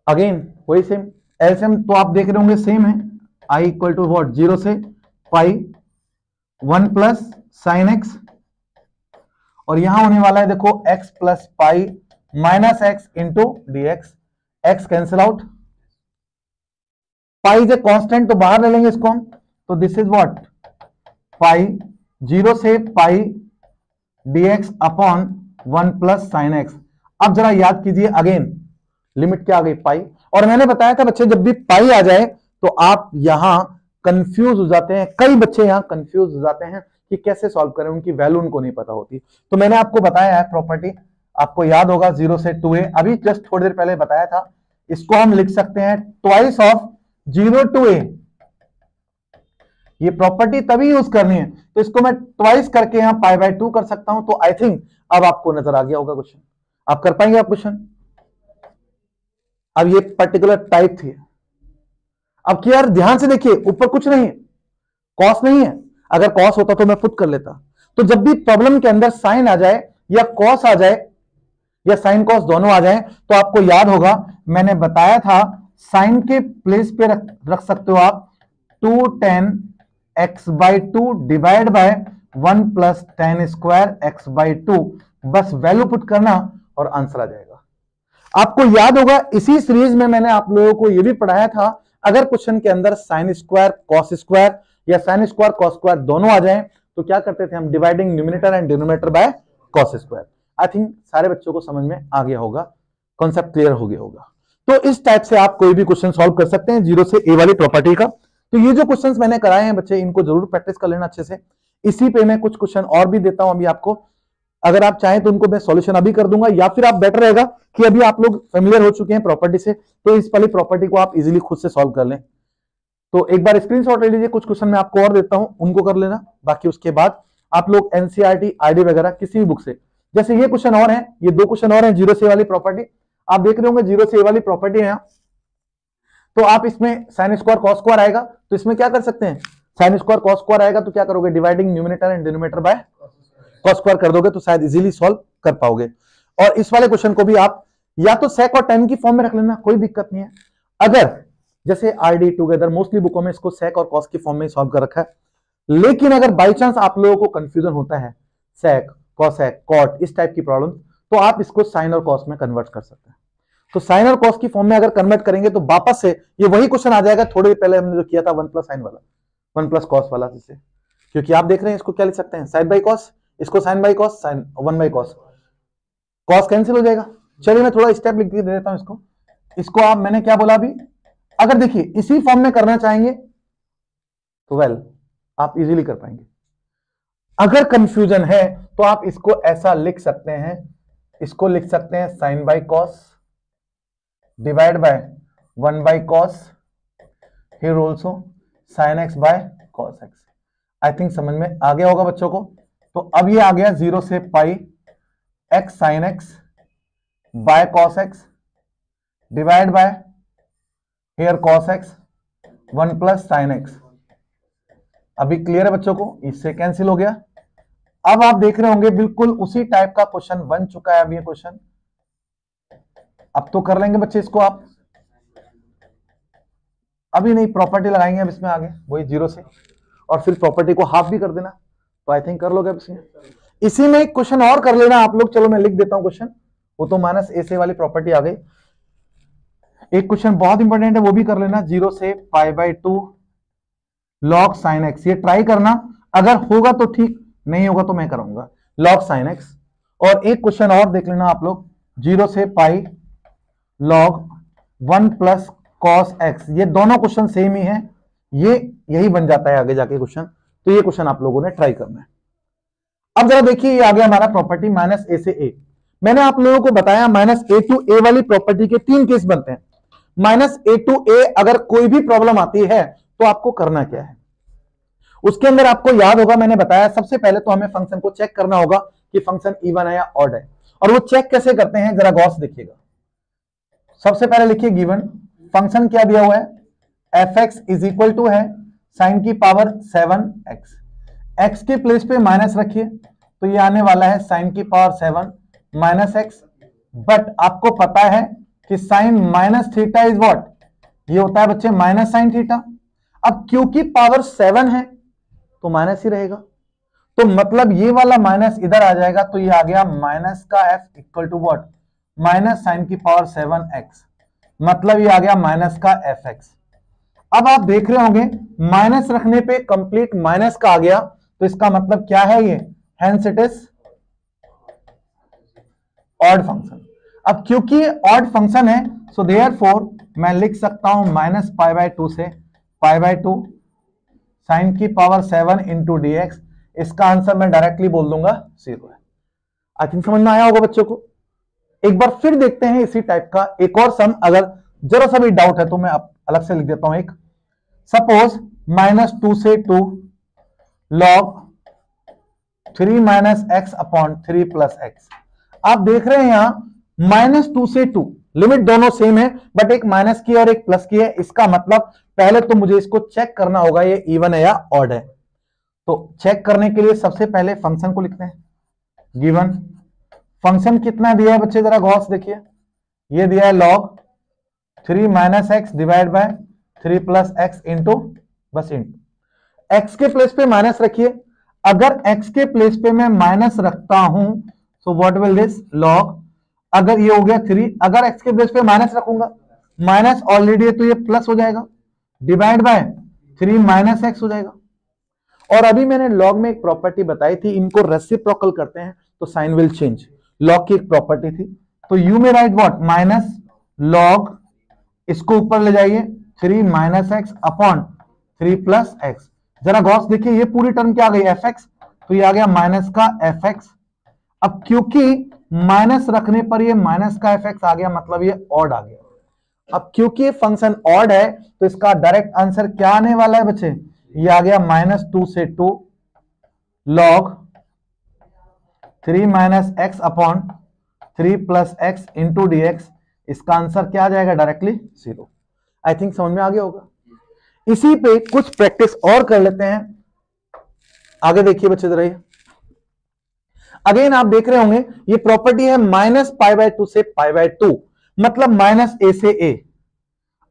Again वही same LCM तो आप देख रहे होंगे same है. I equal to what? 0 से पाई 1 plus sine x, और यहां होने वाला है देखो x plus pi minus x into dx. x cancel out, pi is a constant तो बाहर ले लेंगे इसको हम. तो दिस इज व्हाट? पाई 0 से पाई dx upon 1 plus sine x. अब जरा याद कीजिए अगेन, लिमिट क्या आ गई? पाई. और मैंने बताया था बच्चे जब भी पाई आ जाए तो आप यहां कंफ्यूज हो जाते हैं. कई बच्चे यहां कंफ्यूज हो जाते हैं कि कैसे सॉल्व करें, उनकी वैल्यू उनको नहीं पता होती. तो मैंने आपको बताया है प्रॉपर्टी, आपको याद होगा 0 से 2a, अभी जस्ट थोड़ी देर पहले बताया था. इसको हम लिख सकते हैं ट्वाइस ऑफ 0 to a. ये प्रॉपर्टी तभी यूज करनी है तो इसको मैं ट्वाइस करके यहां पाई बाय 2 कर सकता हूं. तो आई थिंक अब आपको नजर आ गया होगा क्वेश्चन. आप कर पाएंगे आप क्वेश्चन? अब ये पर्टिकुलर टाइप थी. अब कि यार ध्यान से देखिए, ऊपर कुछ नहीं है, कॉस नहीं है. अगर कॉस होता तो मैं पुट कर लेता. तो जब भी प्रॉब्लम के अंदर साइन आ जाए या कॉस आ जाए या साइन कॉस दोनों आ जाए तो आपको याद होगा मैंने बताया था साइन के प्लेस पे रख सकते हो आप 2 tan x by 2 divide by 1 plus tan square x by 2. बस वैल्यू पुट करना और आंसर आ जाएगा. आपको याद होगा इसी सीरीज में मैंने आप लोगों को यह भी पढ़ाया था, अगर क्वेश्चन के अंदर साइन स्क्वायर कॉस स्क्वायर या साइन स्क्वायर कॉस स्क्वायर दोनों आ जाएं तो क्या करते थे हम, dividing numerator and denominator by cos square. I think सारे बच्चों को समझ में आ गया होगा, कॉन्सेप्ट क्लियर हो गया होगा। तो इस टाइप से आप कोई भी क्वेश्चन सॉल्व कर सकते हैं जीरो से ए वाली प्रॉपर्टी का। तो ये जो क्वेश्चंस मैंने कराए हैं बच्चे, इनको जरूर प्रैक्टिस कर लेना अच्छे से। इसी पे मैं कुछ क्वेश्चन और भी देता हूं अभी आपको, अगर आप चाहें तो उनको मैं सॉल्यूशन अभी कर दूंगा, या फिर आप बेटर रहेगा कि अभी आप लोग फेमिलियर हो चुके हैं प्रॉपर्टी से, तो इस वाली प्रॉपर्टी को आप इजीली खुद से सॉल्व कर लें। तो एक बार स्क्रीनशॉट ले लीजिए, कुछ क्वेश्चन मैं आपको और देता हूं, उनको कर लेना। बाकी उसके बाद आप लोग एनसीईआरटी आईडी वगैरह किसी भी बुक से, जैसे ये क्वेश्चन और है, ये दो क्वेश्चन और हैं जीरो से वाली प्रॉपर्टी, आप देख रहे होंगे जीरो से वाली प्रॉपर्टी है। तो आप इसमें साइन स्क्वायर कॉस स्क्वायर आएगा, तो इसमें क्या कर सकते हैं, साइन स्क्वायर कॉस स्क्वायर आएगा तो क्या करोगे, dividing numerator and denominator by cos square कर दोगे, तो शायद इजीली सॉल्व कर पाओगे। और इस वाले क्वेश्चन को भी आप या तो सेक और टेन की फॉर्म में रख लेना, कोई दिक्कत नहीं है। अगर जैसे आरडी टुगेदर मोस्टली बुकों में इसको सेक और कॉस की फॉर्म में सॉल्व कर रखा है, लेकिन अगर बाई चांस आप लोगों को कंफ्यूजन होता है सेक कॉसेक कॉट इस टाइप की प्रॉब्लम, तो आप इसको साइन और कॉस में कन्वर्ट कर सकते हैं। तो साइन और कॉस की फॉर्म में अगर कन्वर्ट करेंगे तो वापस से ये वही क्वेश्चन आ जाएगा थोड़ी देर पहले हमने जो किया था वन प्लस साइन वाला, वन प्लस कॉस वाला, जिससे क्योंकि आप देख रहे हैं इसको क्या लिख सकते हैं, साइन बाई कॉस, इसको sine by cos, sine one by cos, cos cancel हो जाएगा। चलिए मैं थोड़ा स्टेप लिख के दे देता हूं इसको आप, मैंने क्या बोला अभी, अगर देखिए इसी फॉर्म में करना चाहेंगे तो वेल आप इजीली कर पाएंगे। अगर कंफ्यूजन है तो आप इसको ऐसा लिख सकते हैं, इसको लिख सकते हैं sine by cos divide by one by cos, here also sine x by cos x. I think समझ में आ गया होगा बच्चों को। तो अब ये आ गया जीरो से pi x sine x by cos x divide by here cos x one plus sine x. अभी क्लियर है बच्चों को, इससे कैंसिल हो गया। अब आप देख रहे होंगे बिल्कुल उसी टाइप का क्वेश्चन बन चुका है। अब ये क्वेश्चन अब तो कर लेंगे बच्चे इसको आप, अभी नहीं प्रॉपर्टी लगाएंगे अब इसमें आगे वही जीरो से, और फिर प्रॉपर्टी को हाफ भी कर देना, तो आई थिंक कर लोगे अब इसमें। इसी में एक क्वेश्चन और कर लेना आप लोग, चलो मैं लिख देता हूं क्वेश्चन, वो तो माइनस ए से वाली प्रॉपर्टी आ गई। एक क्वेश्चन बहुत इंपॉर्टेंट है वो भी कर लेना, जीरो से pi by two log sign x, ये ट्राई करना, अगर होगा तो ठीक, नहीं होगा तो मैं करूंगा लॉग साइन एक्स। और एक क्वेश्चन और देख लेना आप लोग, जीरो से pi log one plus cos x, ये दोनों क्वेश्चन सेम ही है, ये यही बन जाता है आगे जाके क्वेश्चन, तो ये क्वेश्चन आप लोगों ने ट्राई करना है। अब जरा देखिए ये आ गया हमारा प्रॉपर्टी माइनस ए से ए। मैंने आप लोगों को बताया माइनस ए टू ए वाली प्रॉपर्टी के तीन केस बनते हैं। माइनस ए टू ए अगर कोई भी प्रॉब्लम आती है तो आपको करना क्या है, उसके अंदर आपको याद होगा मैंने बताया सबसे पहले तो हमें फंक्शन को चेक करना होगा कि फंक्शन इवन है या ऑड है। और वो चेक कैसे करते हैं जरा गौर से देखिएगा। सबसे पहले लिखिए गिवन फंक्शन क्या दिया हुआ है, f x is equal to है साइन की पावर 7x, एक्स के प्लेस पे माइनस रखिए तो ये आने वाला है साइन की पावर 7 माइनस एक्स। बट आपको पता है कि sine minus theta is what, ये होता है बच्चे माइनस साइन थीटा। अब क्योंकि पावर 7 है तो माइनस ही रहेगा, तो मतलब ये वाला माइनस इधर आ जाएगा, तो ये आ गया माइनस का f equal to what, minus sine की पावर 7x, मतलब ये आ गया माइनस का एफ एक्स। अब आप देख रहे होंगे माइनस रखने पे कंप्लीट माइनस का आ गया, तो इसका मतलब क्या है ये, hence it is odd function. अब क्योंकि ऑड फंक्शन है सो देयरफॉर मैं लिख सकता हूं माइनस पाई बाय टू से पाई बाय टू साइन की पावर 7 इंटू डी एक्स। इसका आंसर मैं डायरेक्टली बोल दूंगा 0 है। आई थिंक समझ में आया होगा बच्चों को। एक बार फिर देखते हैं इसी टाइप का एक और सम, अगर जरा सा भी डाउट है तो मैं अलग से लिख देता हूं एक। सपोज माइनस 2 से 2 log 3 minus x upon 3 plus x. आप देख रहे हैं यहां माइनस 2 से 2, लिमिट दोनों सेम है बट एक माइनस की और एक प्लस की है। इसका मतलब पहले तो मुझे इसको चेक करना होगा ये इवन है या ऑड है। तो चेक करने के लिए सबसे पहले फंक्शन को लिखते हैं, गिवन फंक्शन कितना दिया है बच्चे जरा गौर से देखिए, ये दिया है log 3 minus x divide bye 3 plus x into बस इंटू एक्स के प्लेस पे माइनस रखिए। अगर एक्स के प्लेस पे मैं माइनस रखता हूं so what will this log, अगर ये हो गया 3, अगर एक्स के बेस पे माइनस रखूंगा, माइनस ऑलरेडी है तो ये प्लस हो जाएगा, डिवाइड बाय 3 माइनस एक्स हो जाएगा। और अभी मैंने लॉग में एक प्रॉपर्टी बताई थी, इनको रेसिप्रोकल करते हैं तो साइन विल चेंज, लॉग की एक प्रॉपर्टी थी। तो you may write what, minus log, इसको ऊपर ले जाइए 3 minus x upon 3 plus x. जरा गौर से देखिए, ये पूरी टर्म क्या आ गई, एफ एक्स, तो ये आ गया माइनस का एफ एक्स। अब क्योंकि माइनस रखने पर ये माइनस का एफ एक्स आ गया, मतलब ये ऑड आ गया। अब क्योंकि ये फंक्शन ऑड है तो इसका डायरेक्ट आंसर क्या आने वाला है बच्चे, ये आ गया -2 से 2 log 3 minus x upon 3 plus x into D x. इसका आंसर क्या आ जाएगा, डायरेक्टली 0। आई थिंक समझ में आ गया होगा। इसी पे कुछ प्रैक्टिस और कर लेते हैं। आगे देखिए बच्चे जरा, अगेन आप देख रहे होंगे ये प्रॉपर्टी है -π/2 से π/2, मतलब -a से a।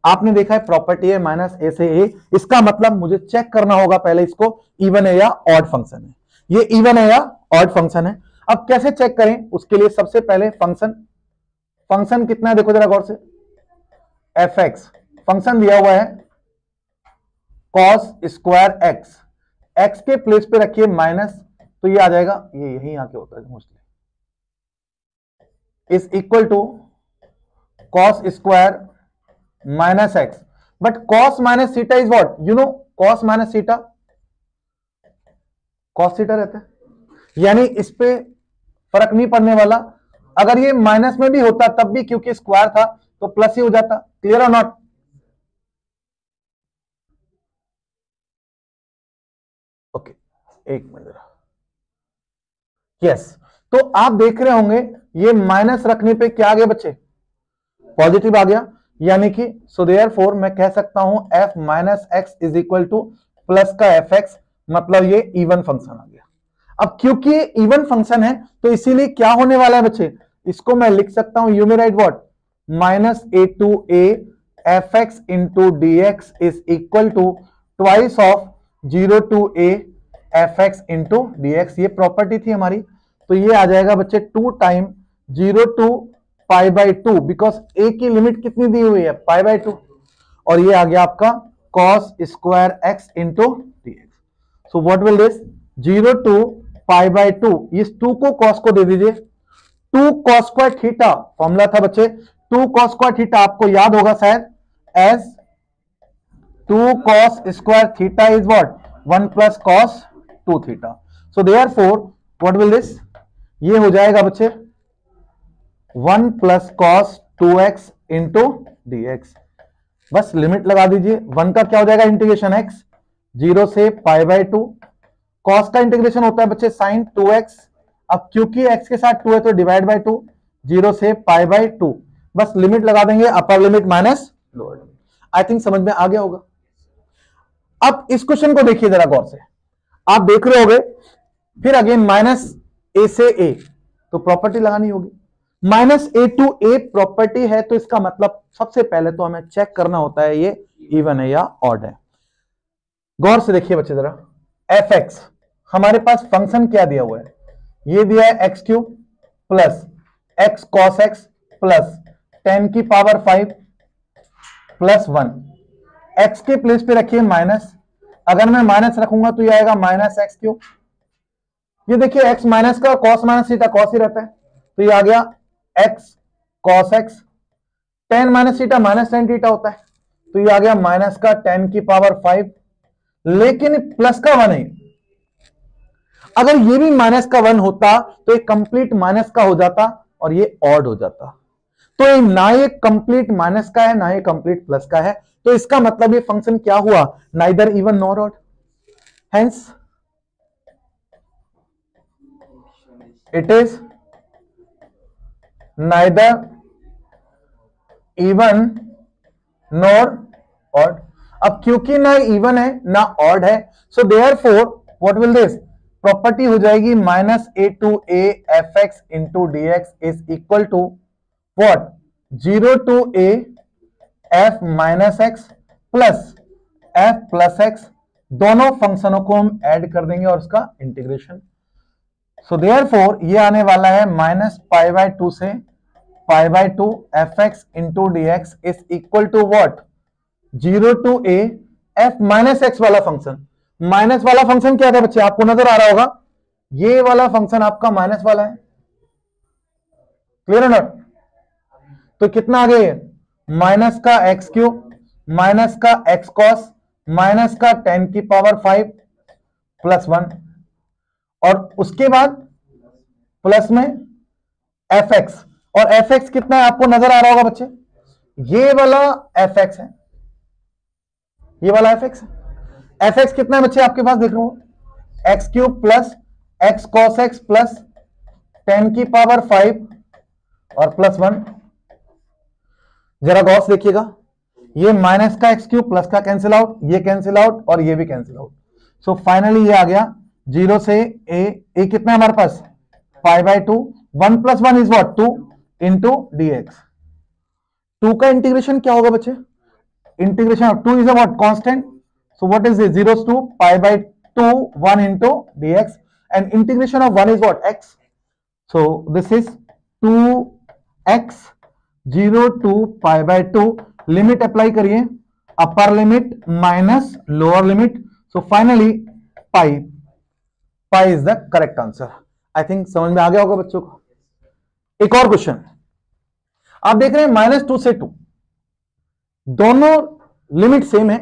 आपने देखा है प्रॉपर्टी है -a से a, इसका मतलब मुझे चेक करना होगा पहले इसको इवन है या ऑड फंक्शन है, ये इवन है या ऑड फंक्शन है। अब कैसे चेक करें, उसके लिए सबसे पहले फंक्शन कितना है देखो जरा गौर से, एफ एक्स फंक्शन दिया हुआ है cos स्क्वायर एक्स, एक्स के प्लेस पे रखिए माइनस, तो ये आ जाएगा, ये यहीं आके होता है mostly, is equal to cos square minus x. But cos minus theta is what, you know cos minus theta, cos theta रहता है, यानी इस पे फर्क नहीं पड़ने वाला। अगर ये माइनस में भी होता तब भी क्योंकि स्क्वायर था तो प्लस ही हो जाता। क्लियर और नॉट? ओके, एक मिनट, यस। तो आप देख रहे होंगे ये माइनस रखने पे क्या आ गया बच्चे, पॉजिटिव आ गया, यानी कि सो देयरफॉर मैं कह सकता हूं f minus x is equal two plus का एफ एक्स, मतलब ये इवन फंक्शन आ गया। अब क्योंकि ये इवन फंक्शन है तो इसीलिए क्या होने वाला है बच्चे, इसको मैं लिख सकता हूं, you may write what, -a f x into D x is equal to twice of 0 to a f x into D x. ये प्रॉपर्टी थी हमारी, तो ये आ जाएगा बच्चे 2 टाइम 0 to π/2, बिकॉज a की लिमिट कितनी दी हुई है, π/2, और ये आ गया आपका cos square x into D x. So what will this, 0 to π/2, इस 2 को cos को दे दीजिए, 2 cos स्क्वायर थीटा फॉर्मूला था बच्चे, 2 cos स्क्वायर थीटा आपको याद होगा शायद, as 2 cos square theta is what, 1 plus cos 2 theta. So therefore what will this, ये हो जाएगा बच्चे 1 plus cos 2x into D x. बस लिमिट लगा दीजिए, 1 का क्या हो जाएगा इंटीग्रेशन x, 0 से π/2, cos का इंटीग्रेशन होता है बच्चे sin 2x, अब क्योंकि x के साथ 2 है तो डिवाइड बाय 2, 0 से π/2, बस लिमिट लगा देंगे, अपर लिमिट माइनस लोअर लिमिट। आई थिंक समझ में आ गया होगा। अब इस क्वेश्चन को देखिए जरा गौर से, आप देख रहे होगे फिर अगेन -a से a, तो प्रॉपर्टी लगानी होगी, -a to a प्रॉपर्टी है, तो इसका मतलब सबसे पहले तो हमें चेक करना होता है ये इवन है या ऑड है। गौर से देखिए बच्चे जरा, एफ एक्स हमारे पास फंक्शन क्या दिया हुआ है, ये दिया है x³ plus x cos x plus 10 की पावर 5 प्लस 1, x के प्लेस पे रखिए माइनस, अगर मैं माइनस रखूंगा तो ये आएगा -x³। ये देखिए x माइनस का cos माइनस थीटा cos ही रहता है, तो ये आ गया x cos x, 10 minus theta minus tan theta होता है, तो ये आ गया माइनस का 10 की पावर 5, लेकिन प्लस का 1 है, अगर ये भी माइनस का 1 होता तो ये कंप्लीट माइनस का हो जाता और ये ऑड हो जाता, तो ये ना ये कंप्लीट माइनस का है ना ये कंप्लीट प्लस का है, तो इसका मतलब ये फंक्शन क्या हुआ, neither even nor odd, hence it is neither even nor odd. अब क्योंकि ना इवन है ना ऑड है, so therefore what will this, property हो जाएगी -a to a f x into D x is equal to what, 0 to a f minus x plus f plus x, दोनों फंक्शनों को हम ऐड कर देंगे और उसका इंटीग्रेशन। सो देयरफॉर ये आने वाला है -π/2 से pi by 2 f x into D x is equal to what, 0 to A f minus x वाला फंक्शन। माइनस वाला फंक्शन क्या था बच्चे, आपको नजर आ रहा होगा, ये वाला फंक्शन आपका माइनस वाला है, क्लियर है नॉट। तो कितना आ गया, माइनस का एक्स क्यूब माइनस का एक्स कॉस माइनस का 10 की पावर 5 प्लस 1, और उसके बाद प्लस में एफ एक्स, और एफ एक्स कितना है आपको नजर आ रहा होगा बच्चे, ये वाला एफ एक्स है, ये वाला एफ एक्स है। एफ एक्स कितना है बच्चे आपके पास, देख रहे हो, x cube plus x cos x plus 10 की पावर 5 और प्लस 1। जरा गौर से देखिएगा, ये माइनस का एक्स क्यूब प्लस का कैंसिल आउट, ये कैंसिल आउट और ये भी कैंसिल आउट। सो फाइनली ये आ गया 0 से ए कितना है हमारे पास, pi by 2, 1 plus 1 is what 2 into D x. 2 का इंटीग्रेशन क्या होगा बच्चे, integration of 2 is a what constant, so what is this 0 to pi by 2 1 into D x, and integration of 1 is what x, so this is 2x 0 to pi by 2। Limit apply करिए, upper limit minus lower limit, so finally pi, pi is the correct answer. I think समझ में आ गया होगा बच्चों को। एक और question आप देख रहे हैं, -2 से 2 दोनों लिमिट सेम है,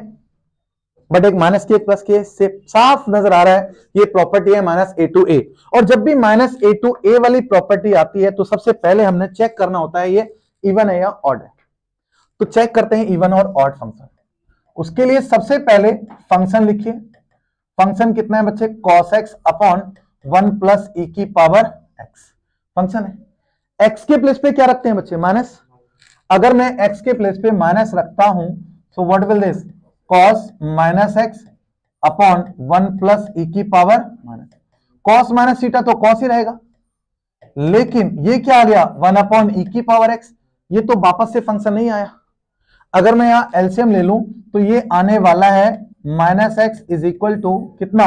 बट एक माइनस की एक प्लस की से साफ नजर आ रहा है ये प्रॉपर्टी है -a टू a। और जब भी -a टू a वाली प्रॉपर्टी आती है तो सबसे पहले हमने चेक करना होता है ये इवन है या ऑड है। तो चेक करते हैं इवन और ऑड फंक्शन। उसके लिए सबसे पहले फंक्शन लिखिए, फंक्शन कितना है बच्चे, cos x upon 1 plus e की पावर x फंक्शन है। x के प्लेस पे क्या रखते हैं बच्चे, माइनस। अगर मैं x के प्लेस पे माइनस रखता हूं so what will this, cos minus x upon 1 plus e की power minus, cos minus theta तो cos ही रहेगा, लेकिन ये क्या आ गया 1 अपॉन e की पावर x, ये तो वापस से फंक्शन नहीं आया। अगर मैं यहां एलसीएम ले लूं तो ये आने वाला है minus x is equal to कितना,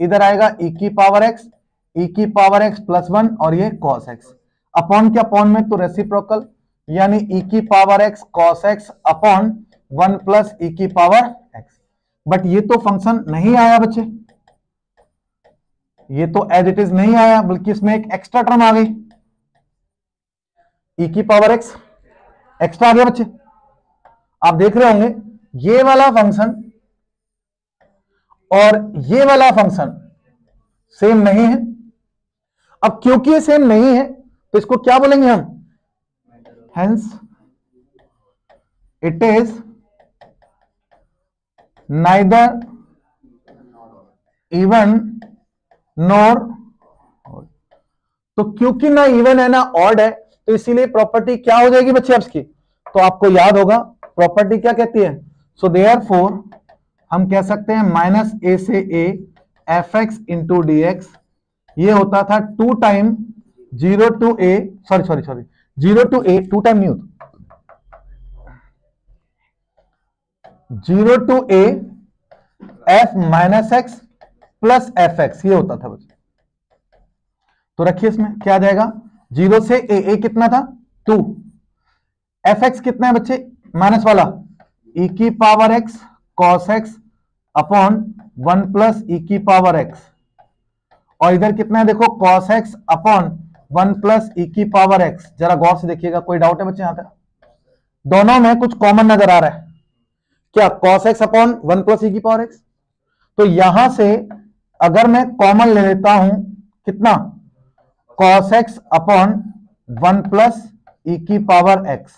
इधर आएगा e की पावर x प्लस 1 और ये cos x अपॉन के अपॉन में तो रेसिप्रोकल, यानी e की power x cos x upon 1 plus e की पावर x। बट ये तो फंक्शन नहीं आया बच्चे, ये तो एज इट इज नहीं आया, बल्कि इसमें एक एक्स्ट्रा टर्म आ गई, e की पावर x एक्स्ट्रा आ गया बच्चे। आप देख रहे होंगे ये वाला फंक्शन और ये वाला फंक्शन सेम नहीं है। अब क्योंकि ये सेम नहीं है तो इसको क्या बोलेंगे हम, hence it is neither even nor odd. तो क्योंकि ना इवन है ना ऑड है तो इसीलिए प्रॉपर्टी क्या हो जाएगी बच्चे आपकी, तो आपको याद होगा प्रॉपर्टी क्या कहती है, सो देयरफॉर हम कह सकते हैं -a से a f x into D x, ये होता था 2 time 0 to a, sorry 0 to a, 2 time नहीं होता, 0 to a f minus x plus f x, ये होता था बच्चे। तो रखिए इसमें क्या आ जाएगा, 0 से a कितना था 2, एफ एक्स कितना है बच्चे माइनस वाला, e की power x cos x upon 1 plus e की पावर x, और इधर कितना है देखो cos x upon 1 plus e की पावर x। जरा गौर से देखिएगा, कोई डाउट है बच्चे यहां तक, दोनों में कुछ कॉमन नजर आ रहा है क्या, cos x upon 1 plus e की पावर x। तो यहां से अगर मैं कॉमन ले लेता हूं कितना, cos x upon 1 plus e की पावर x,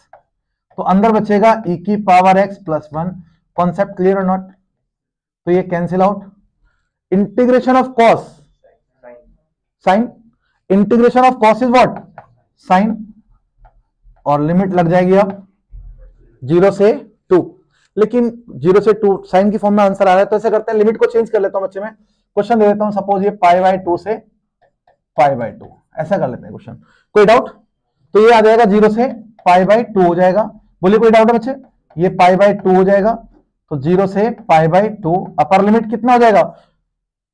तो अंदर बचेगा e की power x plus 1। Concept clear और नॉट, तो ये cancel out, integration of cos sine, integration of cos is what sine, और लिमिट लग जाएगी अब 0 से 2, लेकिन 0 से 2 साइन की फॉर्म में आंसर आ रहा है, तो ऐसे करते हैं लिमिट को चेंज कर लेता हूं बच्चे में, क्वेश्चन दे देता हूं सपोज ये पाई बाय 2 से पाई बाय 2, ऐसा कर लेते हैं क्वेश्चन। कोई डाउट, तो ये आ जाएगा 0 से पाई बाय 2 हो जाएगा, बोलिए कोई डाउट है बच्चे, ये पाई बाय 2 हो जाएगा, तो 0 से पाई बाय 2 अपर लिमिट कितना हो जाएगा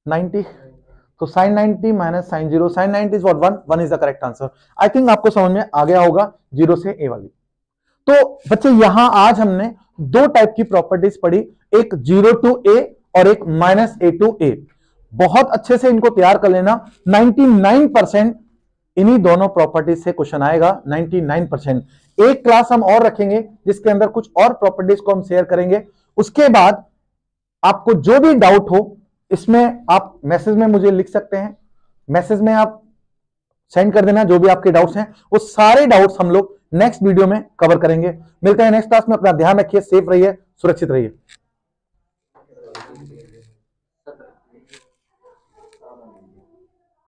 90, तो sin 90 minus sin 0, sin 90 is what 1, 1 is the correct answer. I think आपको समझ में आ गया होगा 0 से a वाली। तो बच्चे यहां आज हमने दो टाइप की प्रॉपर्टीज पढ़ी, एक 0 टू a और एक माइनस a टू a। बहुत अच्छे से इनको तैयार कर लेना, 99% इन्हीं दोनों प्रॉपर्टीज से क्वेश्चन आएगा, 99%। एक क्लास हम और रखेंगे जिसके अंदर कुछ और प्रॉपर्टीज को हम शेयर करेंगे। उसके बाद आपको जो भी डाउट हो इसमें आप मैसेज में मुझे लिख सकते हैं, मैसेज में आप सेंड कर देना जो भी आपके डाउट्स हैं। वो सारे डाउट्स हम लोग नेक्स्ट वीडियो में कवर करेंगे। मिलते हैं नेक्स्ट क्लास में। अपना ध्यान रखिए, सेफ रहिए, सुरक्षित रहिए।